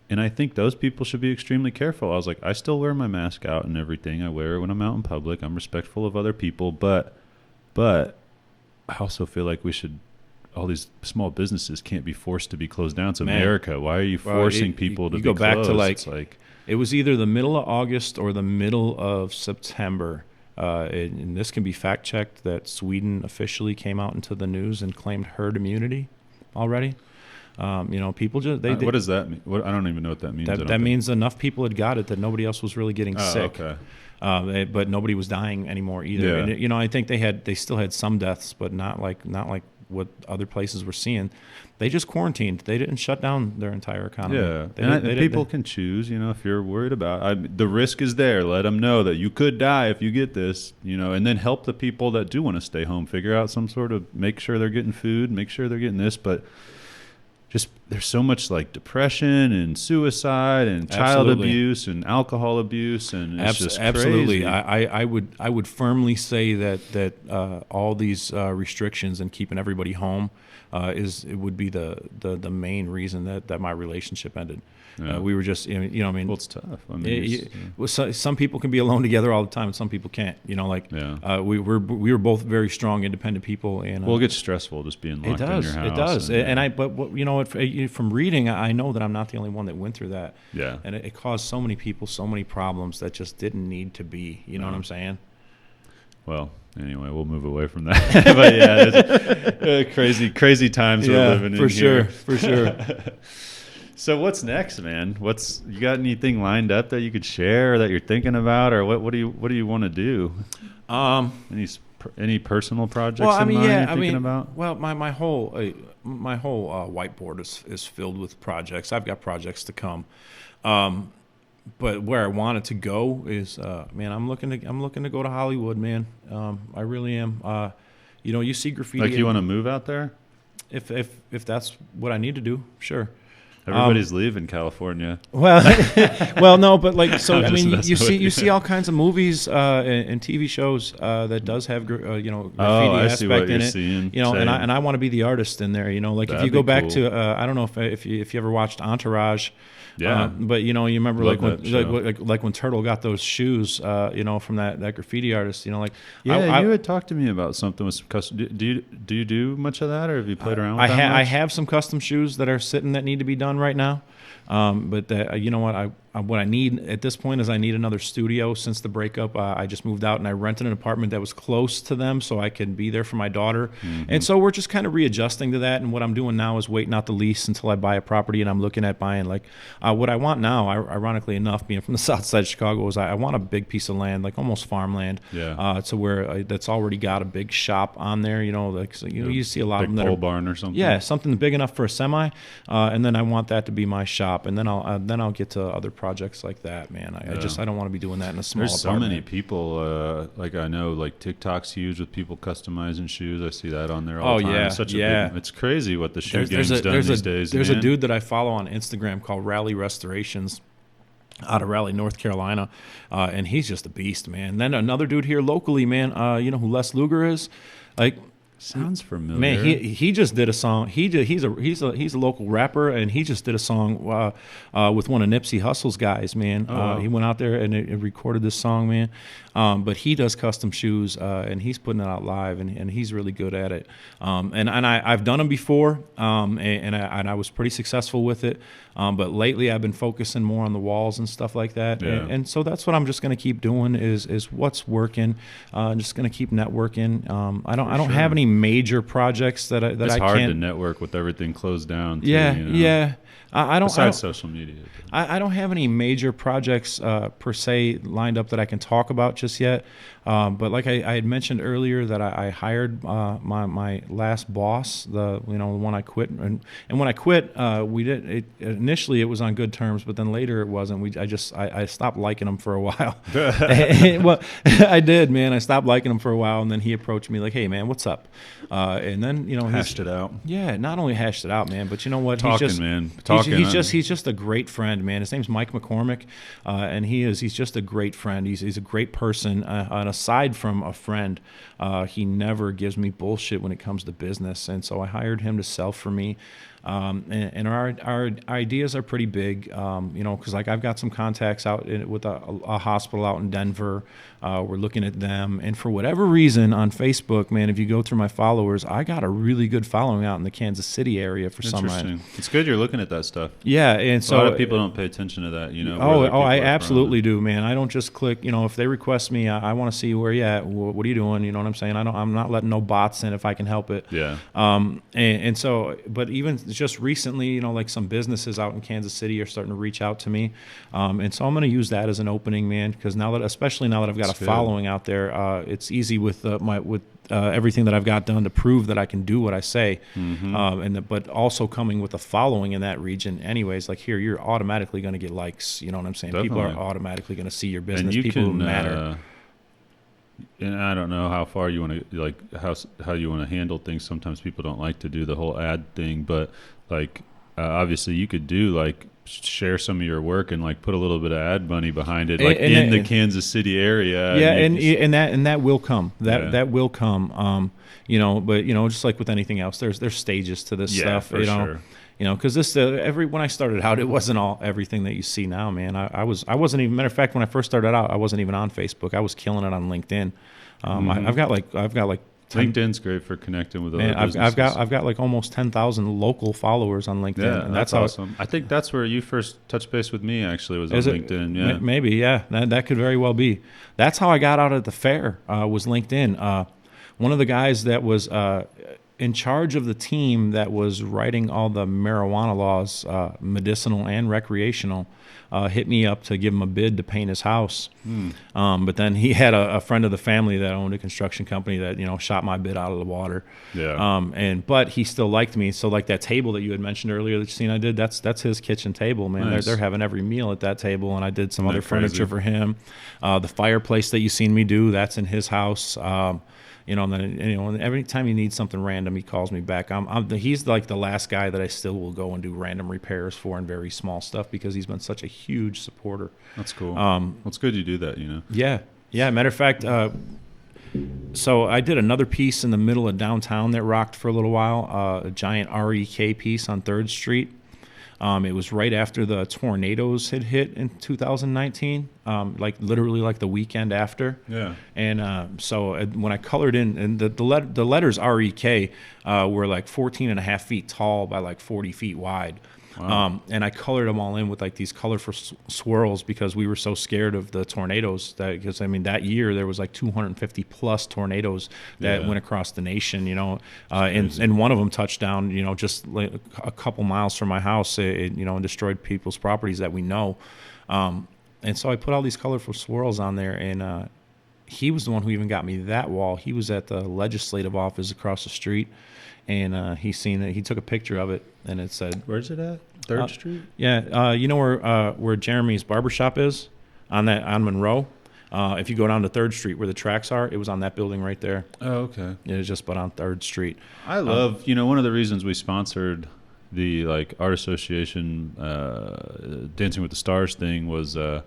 and I think those people should be extremely careful. I was like, I still wear my mask out and everything. I wear it when I'm out in public. I'm respectful of other people, but I also feel like all these small businesses can't be forced to be closed down. It's America. Why are you forcing people to be closed? You go back to it was either the middle of August or the middle of September. And this can be fact checked that Sweden officially came out into the news and claimed herd immunity already. People just what does that mean? I don't even know what that means. That means enough people had got it that nobody else was really getting sick. Okay. But nobody was dying anymore either. Yeah. And, I think they still had some deaths, but not like what other places were seeing. They just quarantined. They didn't shut down their entire economy. Yeah, people can choose. If you're worried about the risk is there. Let them know that you could die if you get this. And then help the people that do want to stay home. Figure out some sort of make sure they're getting food. Make sure they're getting this. But just there's so much like depression and suicide and child abuse and alcohol abuse and it's just absolutely. Crazy. I would firmly say that all these restrictions and keeping everybody home it would be the main reason that my relationship ended. Yeah. We were just well, it's tough. I mean, some people can be alone together all the time and some people can't. We were both very strong, independent people, and it gets stressful just being locked in your house. It does. From reading, I know that I'm not the only one that went through that. Yeah, and it caused so many people so many problems that just didn't need to be. You know what I'm saying? Well, anyway, we'll move away from that. But yeah, crazy times we're living in here. For sure. So what's next, man? You got anything lined up that you could share or that you're thinking about, or what do you want to do? Any personal projects you're thinking about? Well, my whole whiteboard is filled with projects. I've got projects to come. But where I want it to go is, man, I'm looking to go to Hollywood, man. I really am. You see graffiti. Like, you want to move out there? If that's what I need to do, sure. Everybody's leaving California. Well, no, but like, so I mean, you you see all kinds of movies and TV shows that does have graffiti aspect in it. And I want to be the artist in there. Like, if you go back to I don't know if you ever watched Entourage. Yeah, but you remember like when Turtle got those shoes, from that graffiti artist, you had talked to me about something with some custom. Do you do much of that, or have you played around with that much? I have some custom shoes that are sitting that need to be done right now. But you know what I need at this point is I need another studio. Since the breakup, I just moved out and I rented an apartment that was close to them so I could be there for my daughter. Mm-hmm. And so we're just kind of readjusting to that. And what I'm doing now is waiting out the lease until I buy a property, and I'm looking at buying what I want now, ironically enough, being from the south side of Chicago, is I want a big piece of land, like almost farmland, to where that's already got a big shop on there. You see a lot big of them that pole are barn or something. Yeah, something big enough for a semi, and then I want that to be my shop, and then I'll get to other projects like that, man. I don't want to be doing that in a small There's apartment. so many people, I know, like TikTok's huge with people customizing shoes. I see that on there all the time. It's crazy what the shoe game's done these days. There's a dude that I follow on Instagram called Rally Restorations out of Raleigh, North Carolina, and he's just a beast, man. And then another dude here locally, man, who Les Luger is? Sounds familiar. Man, he just did a song. He's a local rapper, and he just did a song with one of Nipsey Hussle's guys, man. He went out there and recorded this song, man. But he does custom shoes, and he's putting it out live, and he's really good at it. And I've done them before, and I was pretty successful with it. But lately I've been focusing more on the walls and stuff like that. Yeah. And so that's what I'm just going to keep doing is what's working. I'm just going to keep networking. I don't have any major projects that I can't. It's hard to network with everything closed down. Too, yeah. Besides social media. I don't have any major projects per se lined up that I can talk about just yet. But like I had mentioned earlier, that I hired my last boss, the one I quit, and when I quit, we did it. Initially, it was on good terms, but then later it wasn't. I stopped liking him for a while. Well, I did, man. I stopped liking him for a while, and then he approached me like, "Hey, man, what's up?" And then hashed it out. Yeah, not only hashed it out, man, but you know what? He's just a great friend, man. His name's Mike McCormick, and he's just a great friend. He's a great person, and aside from a friend, he never gives me bullshit when it comes to business. And so I hired him to sell for me. And our ideas are pretty big, because I've got some contacts out with a hospital out in Denver. We're looking at them, and for whatever reason on Facebook, man, if you go through my followers, I got a really good following out in the Kansas City area for some reason. It's good you're looking at that stuff. Yeah, and so a lot of people don't pay attention to that. I absolutely do, man. I don't just click. If they request me, I want to see where you at. What are you doing? You know what I'm saying? I'm not letting no bots in if I can help it. Yeah. And so, but even just recently, like some businesses out in Kansas City are starting to reach out to me, and so I'm going to use that as an opening, man, because especially now that I've got a following out there, it's easy with everything that I've got done to prove that I can do what I say, but also coming with a following in that region, anyways. Like here, you're automatically going to get likes. You know what I'm saying? Definitely. People are automatically going to see your business. People matter. And I don't know how far you want to how you want to handle things. Sometimes people don't like to do the whole ad thing, but obviously you could do share some of your work and put a little bit of ad money behind it, in the Kansas City area. Yeah, and that will come. That will come. But just like with anything else, there's stages to this stuff. For sure. Because this when I started out, it wasn't everything that you see now, man. I wasn't even. Matter of fact, when I first started out, I wasn't even on Facebook. I was killing it on LinkedIn. I've got like. LinkedIn's great for connecting with other businesses. I've got almost 10,000 local followers on LinkedIn. Yeah, and that's awesome. I think that's where you first touched base with me. Actually, was on LinkedIn. Yeah, maybe. Yeah, that could very well be. That's how I got out at the fair. Was LinkedIn. One of the guys that was in charge of the team that was writing all the marijuana laws, medicinal and recreational, hit me up to give him a bid to paint his house. But then he had a friend of the family that owned a construction company that, you know, shot my bid out of the water. Yeah. But he still liked me. So like that table that you had mentioned earlier, that scene I did, that's his kitchen table, man. Nice. They're having every meal at that table, and I did some other furniture for him. The fireplace that you seen me do, that's in his house. You know, and then, you know, every time he needs something random, he calls me back. He's like the last guy that I still will go and do random repairs for and very small stuff, because he's been such a huge supporter. That's cool. Well, it's good you do that, you know. Yeah. Matter of fact, so I did another piece in the middle of downtown that rocked for a little while, a giant REK piece on 3rd Street. It was right after the tornadoes had hit in 2019, like literally like the weekend after. Yeah. And so when I colored in, and the letters REK were like 14 and a half feet tall by like 40 feet wide. Wow. And I colored them all in with like these colorful swirls, because we were so scared of the tornadoes. Because I mean, that year there was like 250 plus tornadoes that went across the nation. You know, and one of them touched down, you know, just like a couple miles from my house. You know, and destroyed people's properties that we know. And so I put all these colorful swirls on there, and he was the one who even got me that wall. He was at the legislative office across the street. And he seen it. He took a picture of it, and it said, "Where's it at? 3rd Street." Yeah, you know where Jeremy's barbershop is, on Monroe. If you go down to 3rd Street where the tracks are, it was on that building right there. Oh, okay. It was just but on 3rd Street. I love, you know, one of the reasons we sponsored the like Art Association Dancing with the Stars thing was I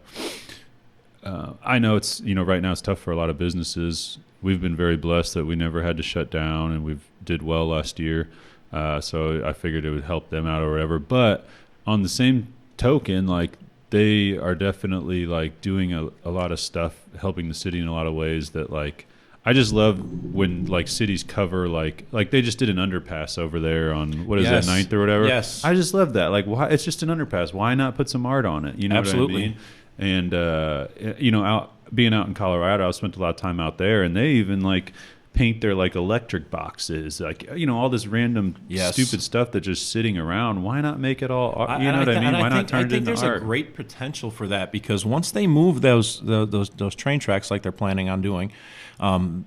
know it's, you know, right now it's tough for a lot of businesses. We've been very blessed that we never had to shut down, and we've did well last year. So I figured it would help them out or whatever. But on the same token, like, they are definitely like doing a lot of stuff, helping the city in a lot of ways that, like, I just love when like cities cover like they just did an underpass over there on what is that, 9th or whatever. Yes. I just love that. Like, why? It's just an underpass. Why not put some art on it? You know Absolutely. what I mean? And you know, being out in Colorado, I spent a lot of time out there, and they even like paint their like electric boxes, like, you know, all this random stupid stuff that's just sitting around. Why not make it all art? You know what I mean? Why not turn it into art? There's a great potential for that, because once they move those train tracks like they're planning on doing,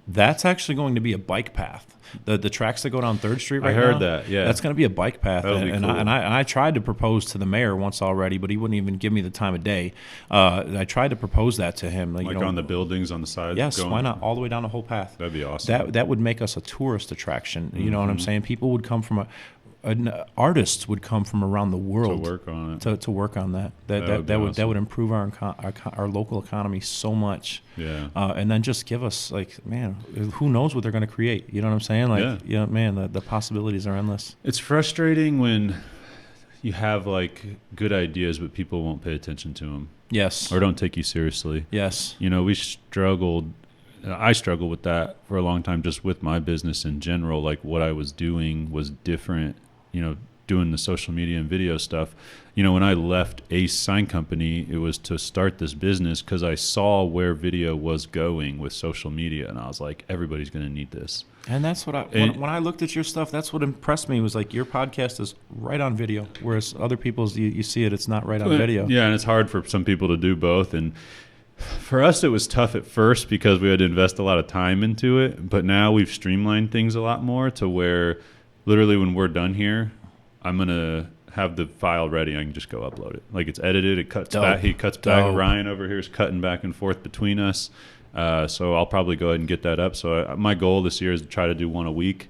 that's actually going to be a bike path. The tracks that go down 3rd Street right now. I heard that, yeah. That's going to be a bike path. And cool. I tried to propose to the mayor once already, but he wouldn't even give me the time of day. I tried to propose that to him. Like, you know, on the buildings on the side? Yes, why not? All the way down the whole path. That'd be awesome. That would make us a tourist attraction. You know what I'm saying? People would come from artists would come from around the world to work on it. To work on that. That would improve our local economy so much. Yeah. And then just give us, like, man, who knows what they're going to create? You know what I'm saying? Like, you know, man, the possibilities are endless. It's frustrating when you have like good ideas, but people won't pay attention to them. Yes. Or don't take you seriously. Yes. You know, I struggled with that for a long time, just with my business in general. Like, what I was doing was different, you know, doing the social media and video stuff. You know, when I left Ace Sign Company, it was to start this business because I saw where video was going with social media, and I was like, everybody's going to need this. And that's what when I looked at your stuff, that's what impressed me, was like, your podcast is right on video, whereas other people's, you see it's not right on video. Yeah, and it's hard for some people to do both. And for us, it was tough at first because we had to invest a lot of time into it. But now we've streamlined things a lot more to where literally when we're done here, I'm going to have the file ready. I can just go upload it. Like, it's edited. It cuts back. He cuts back. Ryan over here is cutting back and forth between us. So I'll probably go ahead and get that up. So my goal this year is to try to do one a week.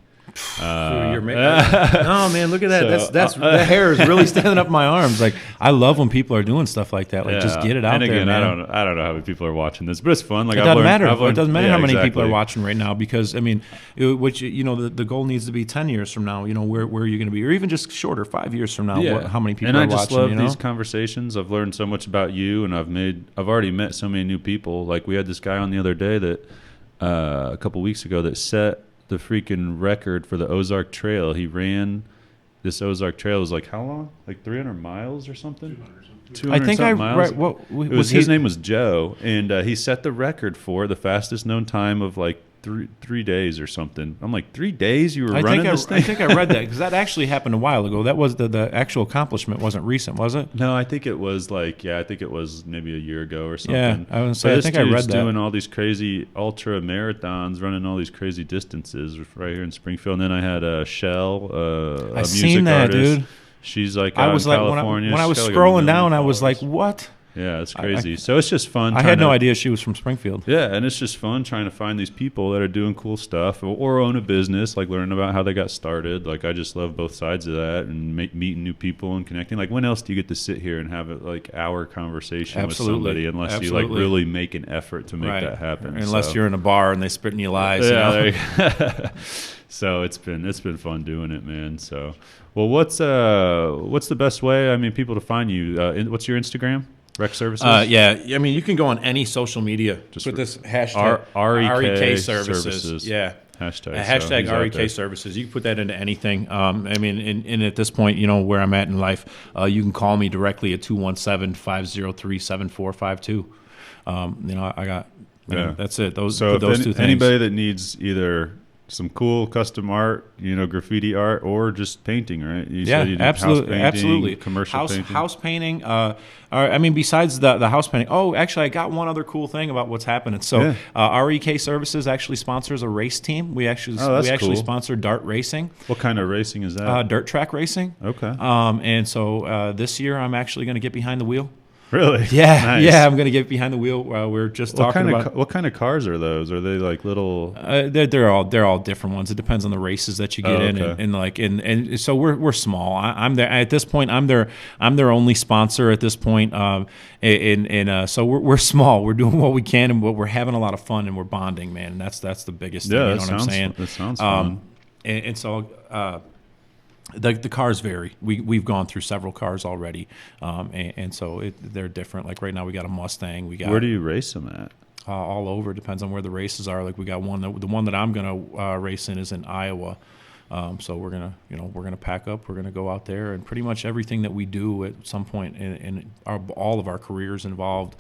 Oh man, look at that. So, that's the hair is really standing up my arms. Like, I love when people are doing stuff like that. Like, just get it out and again, there, man. I don't know how many people are watching this, but it's fun. Like, it doesn't matter. It doesn't matter how many people are watching right now, because I mean, the goal needs to be 10 years from now. You know, where are you going to be, or even just shorter, 5 years from now. How many people are watching? And I just love these conversations. I've learned so much about you, and I've already met so many new people. Like, we had this guy on the other day that a couple weeks ago that set the freaking record for the Ozark Trail. He ran this Ozark Trail. It was like, how long? Like 300 miles or something? 200 I think miles. Right, his name was Joe, and he set the record for the fastest known time of like three days or something. I'm like, 3 days you were running this thing? I think I read that because that actually happened a while ago. That was the actual accomplishment wasn't recent, was it? No, I think it was like, I think it was maybe a year ago or something. Yeah, I was say, I think I read that. Doing all these crazy ultra marathons, running all these crazy distances right here in Springfield. And then I had a Shell, a music artist. Dude. She's like out in California. When I was scrolling down, I was like, what? Yeah, it's crazy. So it's just fun. I had no idea she was from Springfield. Yeah, and it's just fun trying to find these people that are doing cool stuff or own a business, like learning about how they got started. Like I just love both sides of that and meeting new people and connecting. Like when else do you get to sit here and have a like hour conversation with somebody unless you like really make an effort to make that happen? Unless you're in a bar and they spit in your lies. Yeah. You know? So it's been fun doing it, man. So well, what's the best way? I mean, people to find you. What's your Instagram? Rec Services? Yeah. I mean, you can go on any social media. Just put this hashtag REK Services. Yeah. Hashtag REK Services. You can put that into anything. I mean, and at this point, you know, where I'm at in life, you can call me directly at 217-503-7452. You know, I got, that's it. Those two things. Anybody that needs either some cool custom art, you know, graffiti art, or just painting, right? Absolutely. Commercial painting. House painting. I mean, besides the house painting. Oh, actually, I got one other cool thing about what's happening. So, REK Services actually sponsors a race team. We actually sponsor dart racing. What kind of racing is that? Dirt track racing. Okay. And so this year, I'm actually going to get behind the wheel. Really? Yeah, nice. Yeah. I'm going to get behind the wheel. We're just talking about what kind of cars are those? Are they like little? They're all different ones. It depends on the races that you get in, and so we're small. I'm there at this point. I'm their only sponsor at this point. So we're small. We're doing what we can, but we're having a lot of fun and we're bonding, man. And that's the biggest thing. You know what I'm saying? That sounds fun. So. The cars vary. We've gone through several cars already, and so they're different. Like right now, we got a Mustang. Where do you race them at? All over. Depends on where the races are. Like we got one. The one that I'm gonna race in is in Iowa. So we're gonna pack up. We're gonna go out there, and pretty much everything that we do at some point in all of our careers involved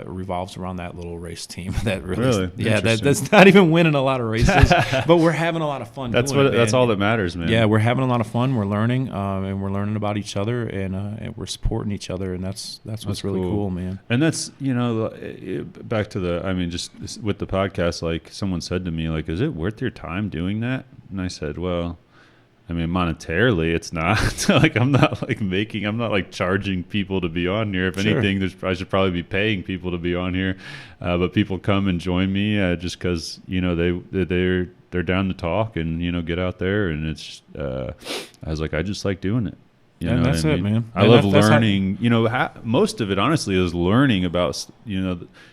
revolves around that little race team. That really that's not even winning a lot of races, but we're having a lot of fun. That's all that matters, man. Yeah, we're having a lot of fun. We're learning, and we're learning about each other, and we're supporting each other, and that's what's really cool, man. And that's back to just with the podcast. Like someone said to me, like, is it worth your time doing that? And I said, well, I mean, monetarily, it's not. Like, I'm not like charging people to be on here. If anything, I should probably be paying people to be on here. But people come and join me just because they're down to talk and get out there. And it's I was like, I just like doing it. And that's it, man. I love learning. Most of it, honestly, is learning about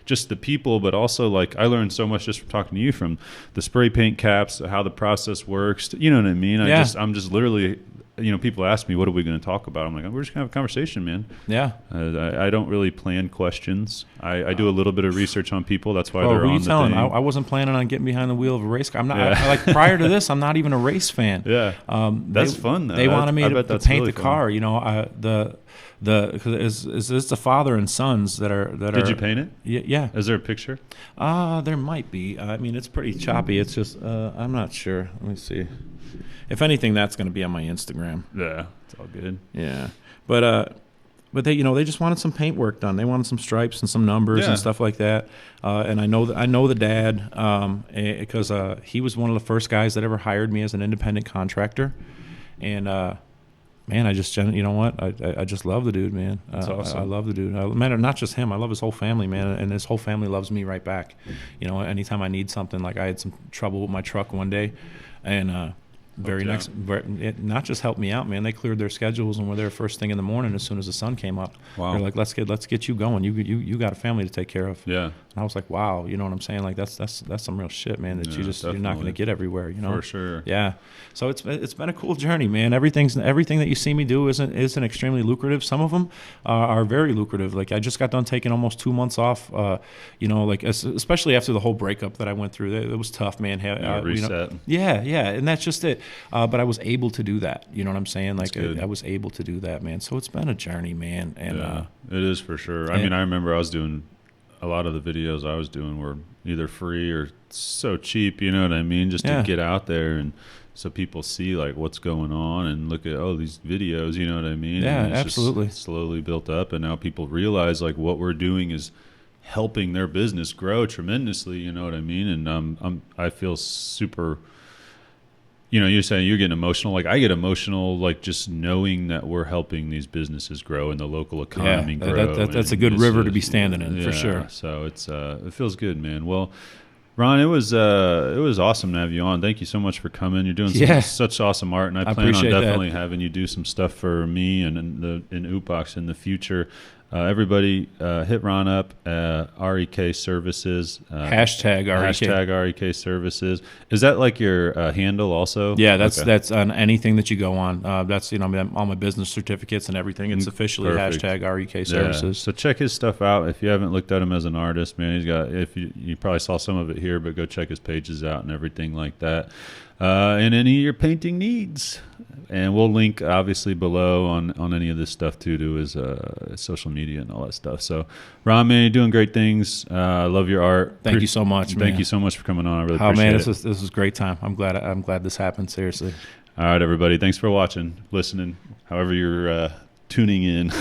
just the people, but also like I learned so much just from talking to you, from the spray paint caps, how the process works. You know what I mean? I'm just literally. People ask me, what are we going to talk about? I'm like, we're just going to have a conversation, man. Yeah. I don't really plan questions. I do a little bit of research on people. That's why they're on the thing. I wasn't planning on getting behind the wheel of a race car. I'm not. Prior to this, I'm not even a race fan. Yeah. That's fun, though. They wanted me to paint really the car. It's the father and sons that are. Did you paint it? Yeah. Is there a picture? There might be. I mean, it's pretty choppy. It's just I'm not sure. Let me see. If anything, that's going to be on my Instagram. Yeah, it's all good. Yeah, but they just wanted some paint work done. They wanted some stripes and some numbers and stuff like that. And I know the dad because he was one of the first guys that ever hired me as an independent contractor. And man, I just I just love the dude, man. That's awesome. I love the dude. Man, not just him. I love his whole family, man, and his whole family loves me right back. Anytime I need something, like I had some trouble with my truck one day, and. Not just helped me out, man. They cleared their schedules and were there first thing in the morning as soon as the sun came up. Wow. They're like, let's get you going. You got a family to take care of. Yeah. And I was like, wow, you know what I'm saying? Like that's some real shit, man. That you're not going to get everywhere, For sure. Yeah. So it's been a cool journey, man. Everything that you see me do isn't extremely lucrative. Some of them are very lucrative. Like I just got done taking almost 2 months off. Especially after the whole breakup that I went through. It was tough, man. Reset. Yeah, and that's just it. But I was able to do that. You know what I'm saying? Like I was able to do that, man. So it's been a journey, man. And it is for sure. I mean, I remember I was doing a lot of the videos I was doing were either free or so cheap, you know what I mean, just to get out there and so people see like what's going on and look at these videos, you know what I mean? Yeah, and it's absolutely. Just slowly built up, and now people realize like what we're doing is helping their business grow tremendously, you know what I mean? And I feel super. You know, you're saying you're getting emotional. Like I get emotional, like just knowing that we're helping these businesses grow and the local economy grow. That's a good river to be standing in, for sure. So it feels good, man. Well, Ron, it was awesome to have you on. Thank you so much for coming. You're doing such awesome art, and I plan on definitely having you do some stuff for me and in Ootbox in the future. Everybody, hit Ron up, REK Services. Hashtag REK. Hashtag REK Services. Is that like your handle also? Yeah, that's on anything that you go on. That's all my business certificates and everything. It's officially hashtag REK Services. So check his stuff out if you haven't looked at him as an artist, man. He's got. If you probably saw some of it here, but go check his pages out and everything like that. And any of your painting needs. And we'll link obviously below on any of this stuff too to his social media and all that stuff. So Ron, man, you're doing great things. I love your art. Thank you so much, man. Thank you so much for coming on. I really appreciate it. This was a great time. I'm glad this happened, seriously. All right, everybody. Thanks for watching, listening, however you're tuning in.